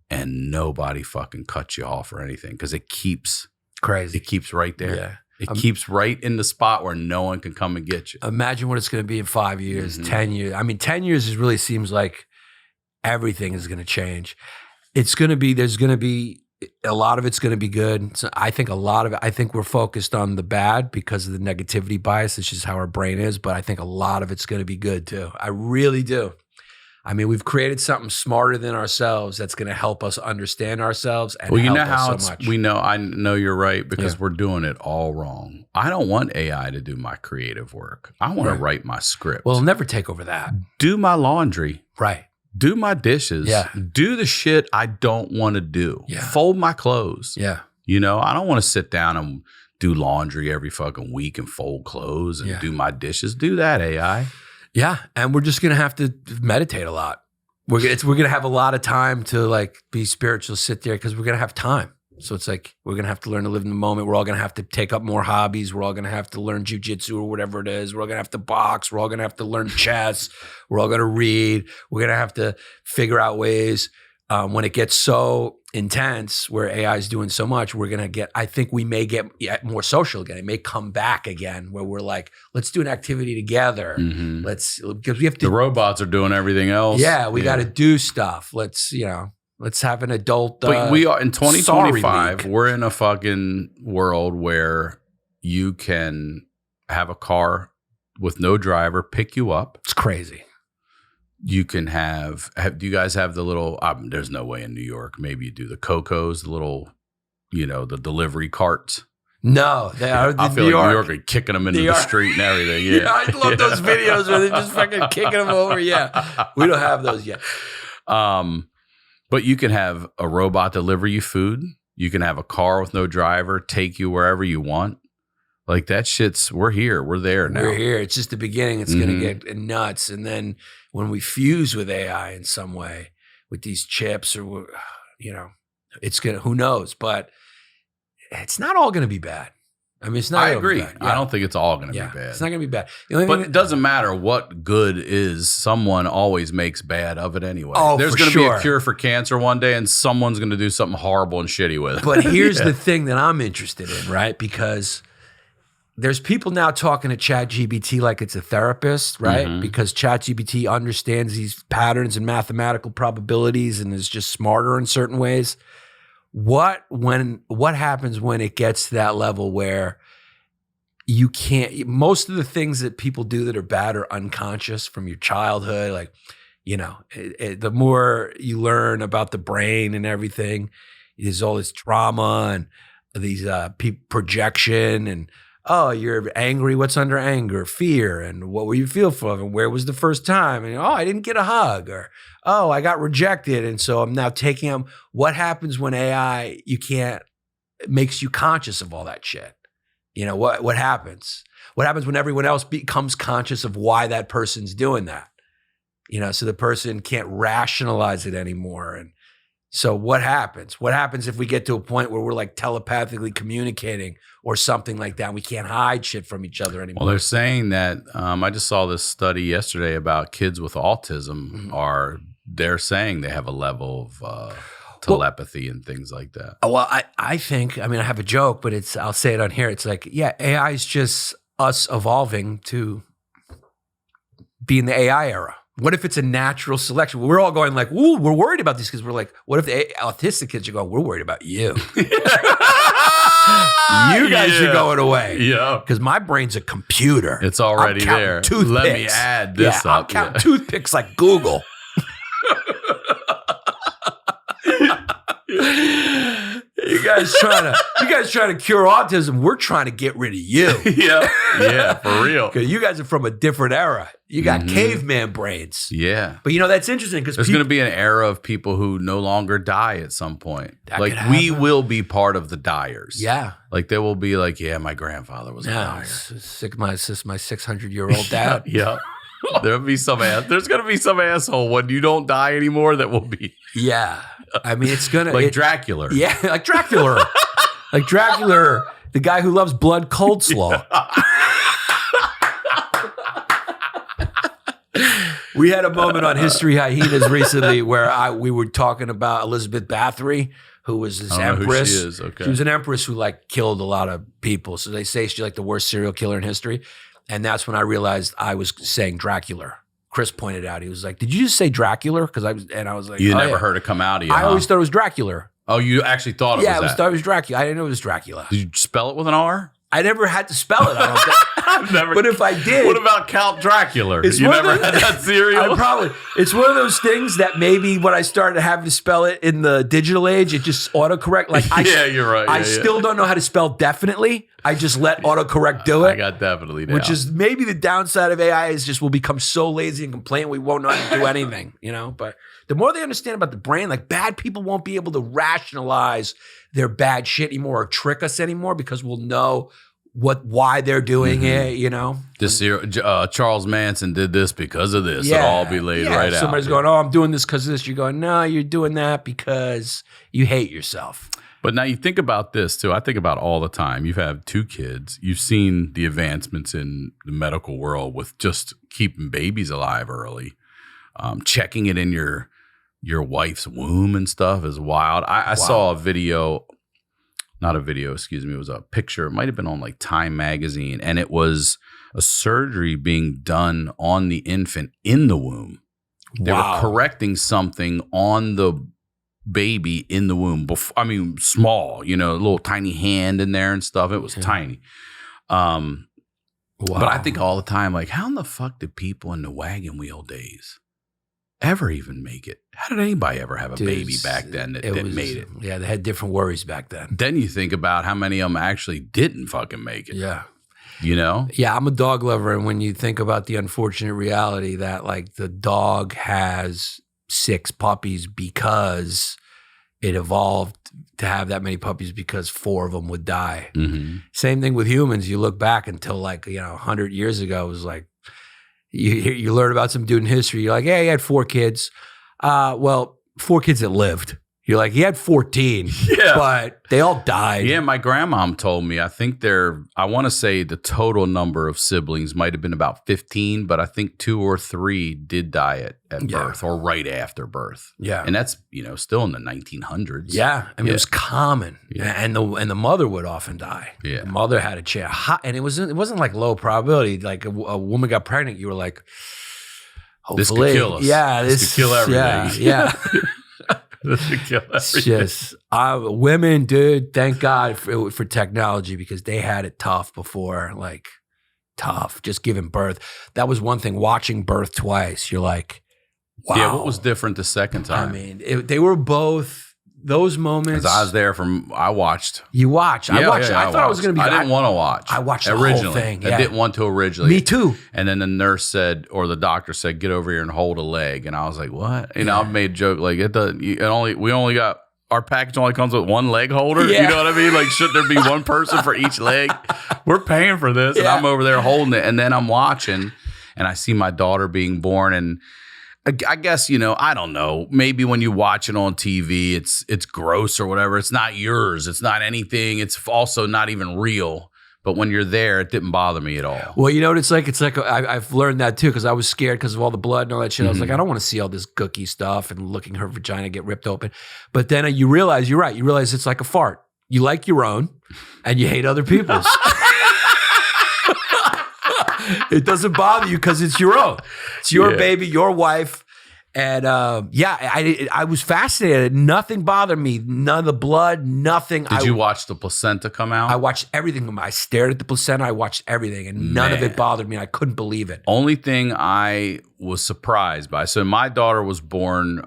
and nobody fucking cuts you off or anything because it keeps crazy. It keeps right there. Yeah. It keeps right in the spot where no one can come and get you. Imagine what it's going to be in 5 years, 10 years. I mean, 10 years really seems like everything is going to change. There's going to be, a lot of it's going to be good. So I think we're focused on the bad because of the negativity bias. It's just how our brain is. But I think a lot of it's going to be good too. I really do. I mean, we've created something smarter than ourselves that's going to help us understand ourselves and help us so much. I know you're right because we're doing it all wrong. I don't want AI to do my creative work. I want to write my script. Well, it'll never take over that. Do my laundry. Right. Do my dishes. Yeah. Do the shit I don't want to do. Yeah. Fold my clothes. Yeah. I don't want to sit down and do laundry every fucking week and fold clothes and do my dishes. Do that, AI. Yeah. And we're just going to have to meditate a lot. We're going to have a lot of time to be spiritual, sit there because we're going to have time. So it's like, we're going to have to learn to live in the moment. We're all going to have to take up more hobbies. We're all going to have to learn jujitsu or whatever it is. We're all going to have to box. We're all going to have to learn chess. We're all going to read. We're going to have to figure out ways when it gets so intense where AI is doing so much, I think we may get more social again. It may come back again where we're like, let's do an activity together. Because we have to. The robots are doing everything else. Yeah, we got to do stuff. Let's have an adult. But we are in 2025. We're in a fucking world where you can have a car with no driver pick you up. It's crazy. You can have do you guys have the little, there's no way in New York, maybe you do the Cocos, the little, the delivery carts. No, they are. I feel like New York are kicking them into the street and everything. Yeah, I love those videos where they're just fucking kicking them over. Yeah, we don't have those yet. But you can have a robot deliver you food. You can have a car with no driver take you wherever you want. Like that shit's, we're here. We're there now. We're here. It's just the beginning. It's going to get nuts. And then when we fuse with AI in some way, with these chips or, it's going to, who knows? But it's not all going to be bad. I mean, it's not. I agree. Yeah. I don't think it's all going to be bad. It's not going to be bad. But it doesn't matter what good is. Someone always makes bad of it anyway. Oh, there's going to be a cure for cancer one day, and someone's going to do something horrible and shitty with it. But here's the thing that I'm interested in, right? Because there's people now talking to ChatGPT like it's a therapist, right? Because ChatGPT understands these patterns and mathematical probabilities and is just smarter in certain ways. What happens when it gets to that level where you can't, most of the things that people do that are bad are unconscious from your childhood. Like, the more you learn about the brain and everything, there's all this trauma and these projection and, oh, you're angry. What's under anger? Fear. And what were you feel for? And where was the first time? And, I didn't get a hug. Or, I got rejected. And so I'm now taking them. What happens when AI, it makes you conscious of all that shit? What happens? What happens when everyone else becomes conscious of why that person's doing that? So the person can't rationalize it anymore. And so what happens? What happens if we get to a point where we're like telepathically communicating or something like that? We can't hide shit from each other anymore. Well, they're saying that, I just saw this study yesterday about kids with autism they're saying they have a level of telepathy and things like that. Well, I think, I have a joke, but I'll say it on here. It's like, AI is just us evolving to be in the AI era. What if it's a natural selection? We're all going like, ooh, we're worried about this because we're like, what if the autistic kids are going, we're worried about you. You guys are going away. Yeah. Because my brain's a computer. It's already there. Toothpicks. Let me add this up. I'm counting toothpicks like Google. You guys trying to cure autism. We're trying to get rid of you. Yeah, for real. Because you guys are from a different era. You got caveman brains. Yeah. But that's interesting because there's going to be an era of people who no longer die at some point. Like we will be part of the dyers. Yeah. Like they will be like, my grandfather was a dyer. My 600-year-old dad. Yeah. There's going to be some asshole when you don't die anymore that will be. Yeah. It's going to. Like Dracular. Yeah, like Dracular. Like Dracular, the guy who loves blood coldslaw. We had a moment on History Hyenas recently where we were talking about Elizabeth Bathory, who was this empress. Know who she is. Okay. She was an empress who killed a lot of people. So they say she's the worst serial killer in history. And that's when I realized I was saying Dracular. Chris pointed out, he was like, "Did you just say Dracular?" Because I was like, "You never heard it come out of you." I always thought it was Dracular. Oh, you actually thought it was that? Yeah, I thought it was Dracula. I didn't know it was Dracula. Did you spell it with an R? I never had to spell it. I don't think. But if I did, what about Count Dracula? You never had that cereal? It's one of those things that maybe when I started having to spell it in the digital age, it just autocorrect. You're right. I still don't know how to spell definitely. I just let autocorrect do it. I got definitely down. Which is maybe the downside of AI is just we'll become so lazy and complain we won't know how to do anything, But the more they understand about the brain, bad people won't be able to rationalize their bad shit anymore or trick us anymore because we'll know why they're doing it, This year, Charles Manson did this because of this. It'll all be laid right out. Somebody's going, I'm doing this because of this. You're going, no, you're doing that because you hate yourself. But now you think about this too. I think about all the time. You've had 2 kids. You've seen the advancements in the medical world with just keeping babies alive early. Checking it in your wife's womb and stuff is wild. I saw a video, not a video, excuse me. It was a picture. It might have been on like Time magazine, and it was a surgery being done on the infant in the womb. They were correcting something on the baby in the womb. Small, a little tiny hand in there and stuff. It was tiny. But I think all the time, like, how in the fuck did people in the wagon wheel days ever even make it? How did anybody ever have a baby back then that made it? Yeah, they had different worries back then. Then you think about how many of them actually didn't fucking make it. Yeah. Yeah, I'm a dog lover, and when you think about the unfortunate reality that like the dog has 6 puppies because it evolved to have that many puppies because 4 of them would die. Mm-hmm. Same thing with humans. You look back until like 100 years ago, it was like you learn about some dude in history. You're like, yeah, he had 4 kids. 4 kids that lived. You're like, he had 14, but they all died. Yeah, my grandmom told me, I want to say the total number of siblings might have been about 15, but I think 2 or 3 did die at birth or right after birth. Yeah. And that's, still in the 1900s. Yeah. It was common. Yeah. And the mother would often die. Yeah. The mother had a chance. And it wasn't like low probability. Like a woman got pregnant, you were like, hopefully. This could kill us. Yeah. This could kill everything. Yeah. It's just women, dude. Thank God for technology because they had it tough before, like tough. Just giving birth. That was one thing. Watching birth twice, you're like, wow. Yeah, what was different the second time? I mean, they were both those moments. I was there I watched. You watched. I watched. I thought I was going to be. I didn't want to watch. I watched originally. The whole thing. Yeah. I didn't want to originally. Me too. And then the nurse said, or the doctor said, "Get over here and hold a leg." And I was like, "What?" I made a joke like we only got our package only comes with 1 leg holder. Yeah. You know what I mean? Like, should there be 1 person for each leg? We're paying for this, and I'm over there holding it, and then I'm watching, and I see my daughter being born, and I guess, I don't know. Maybe when you watch it on TV, it's gross or whatever. It's not yours. It's not anything. It's also not even real. But when you're there, it didn't bother me at all. Well, you know what it's like? It's like I've learned that too because I was scared because of all the blood and all that shit. I was like, I don't want to see all this gooky stuff and looking her vagina get ripped open. But then you realize, you're right. You realize it's like a fart. You like your own and you hate other people's. It doesn't bother you because it's your own. It's your baby, your wife. And I was fascinated. Nothing bothered me. None of the blood, nothing. Did you watch the placenta come out? I watched everything. I stared at the placenta. I watched everything. And none of it bothered me. I couldn't believe it. Only thing I was surprised by. So my daughter was born,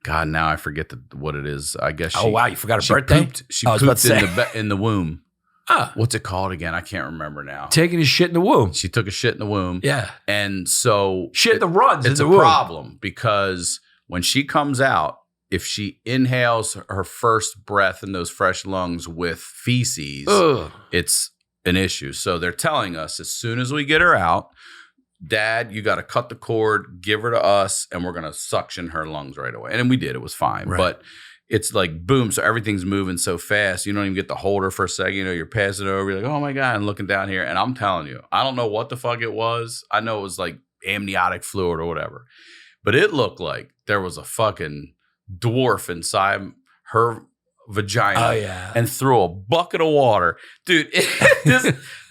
God, now I forget what it is. I guess oh, wow. You forgot her birthday? She pooped in the womb. What's it called again? I can't remember now. Taking a shit in the womb. She took a shit in the womb. Yeah. And so shit the runs. It's a problem because when she comes out, if she inhales her first breath in those fresh lungs with feces, it's an issue. So they're telling us as soon as we get her out, Dad, you got to cut the cord, give her to us, and we're going to suction her lungs right away. And we did. It was fine. Right. But it's like, boom, so everything's moving so fast. You don't even get to hold her for a second. You're passing it over. You're like, oh, my God, and looking down here. And I'm telling you, I don't know what the fuck it was. I know it was like amniotic fluid or whatever. But it looked like there was a fucking dwarf inside her vagina and threw a bucket of water. Dude, it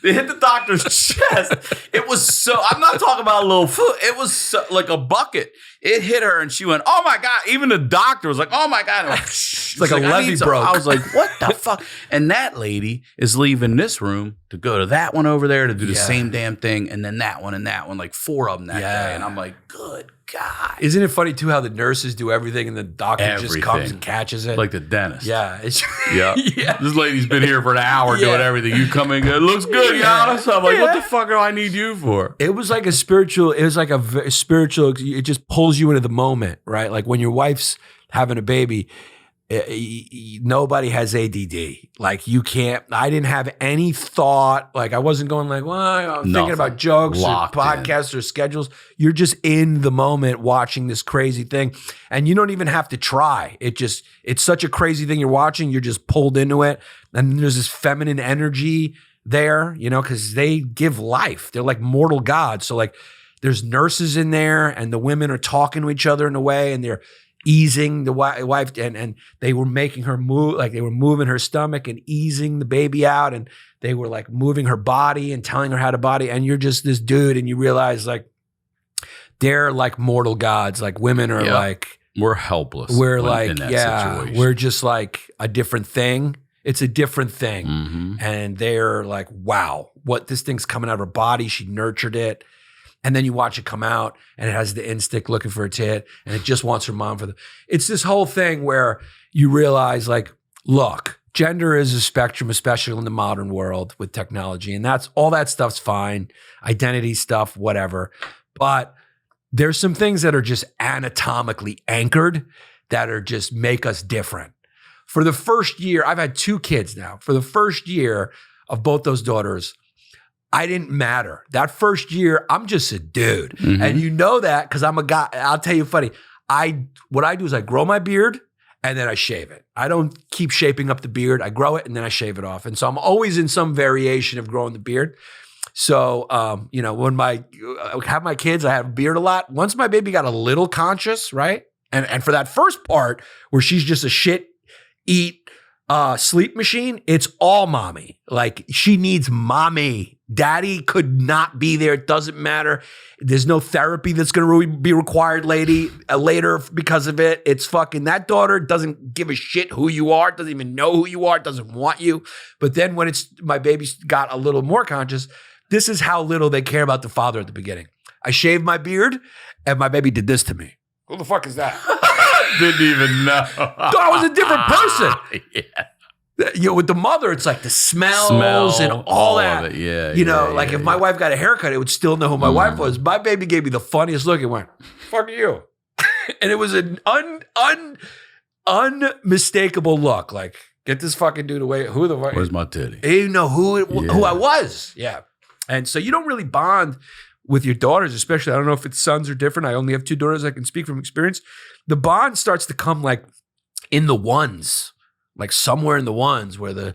hit the doctor's chest. It was so, I'm not talking about a little foot. It was so, like a bucket. It hit her and she went, oh my God. Even the doctor was like, oh my God. It's like a levee broke. I was like, what the fuck? And that lady is leaving this room to go to that one over there to do the same damn thing. And then that one and that one, like 4 of them that day. And I'm like, good God. Isn't it funny too how the nurses do everything and the doctor just comes and catches it? Like the dentist. Yeah. Yeah. This lady's been here for an hour doing everything. You come in good. It looks good, Yannis. I'm like, what the fuck do I need you for? It was like a spiritual, it just pulls you into the moment, right? Like when your wife's having a baby, nobody has ADD. Like you can't, I didn't have any thought. Like I wasn't going like, well, I'm thinking about jokes Locked or podcasts or schedules. You're just in the moment watching this crazy thing. And you don't even have to try. It's such a crazy thing you're watching. You're just pulled into it. And there's this feminine energy there, you know, because they give life. They're like mortal gods. So like there's nurses in there and the women are talking to each other in a way and they're easing the wife and they were making her move, like they were moving her stomach and easing the baby out and they were like moving her body and telling her how to body. And you're just this dude and you realize like they're like mortal gods. Like women are like, we're helpless. We're like, in that situation. We're just like a different thing. It's a different thing. Mm-hmm. And they're like, wow, what this thing's coming out of her body. She nurtured it. And then you watch it come out and it has the instinct looking for its tit and it just wants her mom it's this whole thing where you realize like, look, gender is a spectrum, especially in the modern world with technology. And that's all that stuff's fine. Identity stuff, whatever. But there's some things that are just anatomically anchored that are just make us different. For the first year, I've had 2 kids now. For the first year of both those daughters, I didn't matter. That first year, I'm just a dude. Mm-hmm. And you know that because I'm a guy. I'll tell you funny. What I do is I grow my beard and then I shave it. I don't keep shaping up the beard. I grow it and then I shave it off. And so I'm always in some variation of growing the beard. So, you know, when I have my kids, I have a beard a lot. Once my baby got a little conscious, right? And for that first part where she's just a shit, eat, sleep machine, it's all mommy. Like she needs mommy. Daddy could not be there. It doesn't matter. There's no therapy that's going to be required later because of it. It's fucking that daughter doesn't give a shit who you are. Doesn't even know who you are. Doesn't want you. But then when my baby's got a little more conscious, this is how little they care about the father at the beginning. I shaved my beard and my baby did this to me. Who the fuck is that? Didn't even know. Thought I was a different person. Yeah. You know, with the mother, it's like the smells and all that. Of it. Yeah, you know, like if my wife got a haircut, it would still know who my wife was. My baby gave me the funniest look. It went, "Fuck you," and it was an unmistakable look. Like, get this fucking dude away. Who the fuck? Where's my titty? He didn't know who I was. Yeah, and so you don't really bond with your daughters, especially. I don't know if it's sons or different. I only have 2 daughters. I can speak from experience. The bond starts to come like in the ones. Like somewhere in the ones where the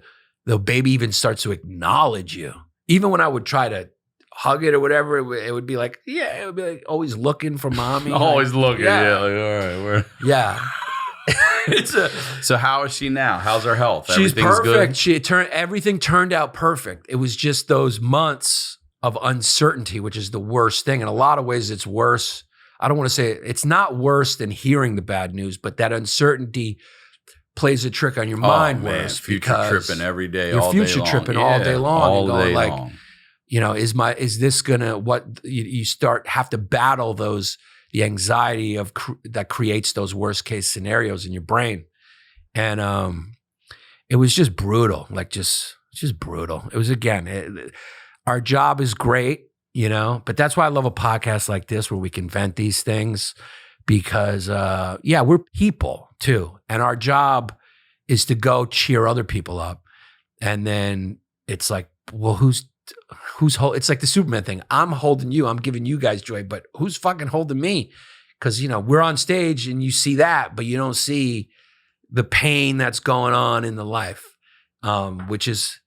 baby even starts to acknowledge you. Even when I would try to hug it or whatever, it would be like, it would be like always looking for mommy. Always like, looking, like, all right. Yeah. So how is she now? How's her health? She's perfect. Everything turned out perfect. It was just those months of uncertainty, which is the worst thing. In a lot of ways, it's worse. I don't want to say it's not worse than hearing the bad news, but that uncertainty plays a trick on your mind worse. Future tripping every day, you're all future day long. Tripping all day long. All going day like, long. You know, is this gonna what you have to battle the anxiety of that creates those worst case scenarios in your brain, and it was just brutal, like just brutal. It was our job is great, you know, but that's why I love a podcast like this where we can vent these things. Because, we're people too. And our job is to go cheer other people up. And then it's like, well, who's it's like the Superman thing. I'm holding you. I'm giving you guys joy. But who's fucking holding me? Because, you know, we're on stage and you see that, but you don't see the pain that's going on in the life, which is,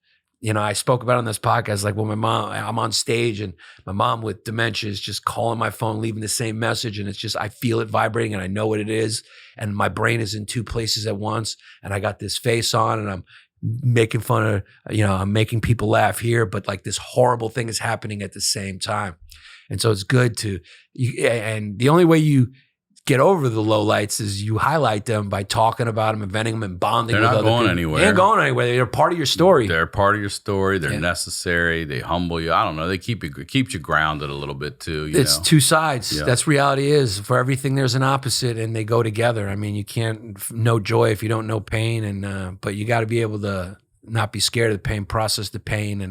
you know, I spoke about on this podcast, like when I'm on stage and my mom with dementia is just calling my phone, leaving the same message. And it's just, I feel it vibrating and I know what it is. And my brain is in 2 places at once. And I got this face on and I'm making fun of, you know, I'm making people laugh here, but like this horrible thing is happening at the same time. And so it's good and the only way you get over the lowlights is you highlight them by talking about them, inventing them, and bonding with other people. They're not going anywhere. They ain't going anywhere. They're part of your story. They're part of your story. They're necessary. They humble you. I don't know. They keeps you grounded a little bit too. It's 2 sides. Yeah. That's reality is. For everything, there's an opposite, and they go together. I mean, you can't know joy if you don't know pain, and but you got to be able to not be scared of the pain, process the pain,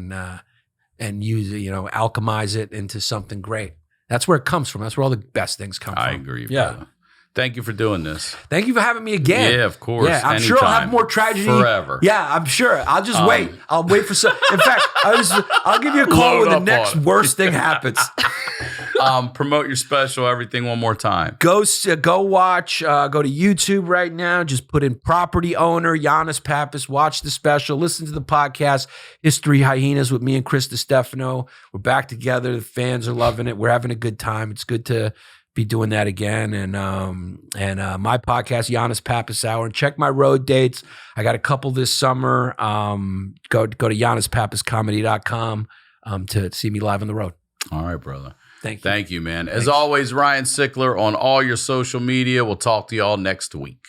and use it, you know, alchemize it into something great. That's where it comes from. That's where all the best things come from. I agree. Yeah. Brother. Thank you for doing this. Thank you for having me again. Yeah, of course. Yeah, I'm sure I'll have more tragedy forever. Yeah, I'm sure. I'll just wait. I'll wait for some. In fact, I'll give you a call when the next worst thing happens. Promote your special, everything one more time. Go watch. Go to YouTube right now. Just put in property owner Yannis Pappas. Watch the special. Listen to the podcast History Hyenas with me and Chris DiStefano. We're back together. The fans are loving it. We're having a good time. It's good to be doing that again. And my podcast, Yannis Pappas Hour. And check my road dates. I got a couple this summer. Go to YannisPappasComedy.com to see me live on the road. All right, brother. Thank you, man. As always, Ryan Sickler on all your social media. We'll talk to y'all next week.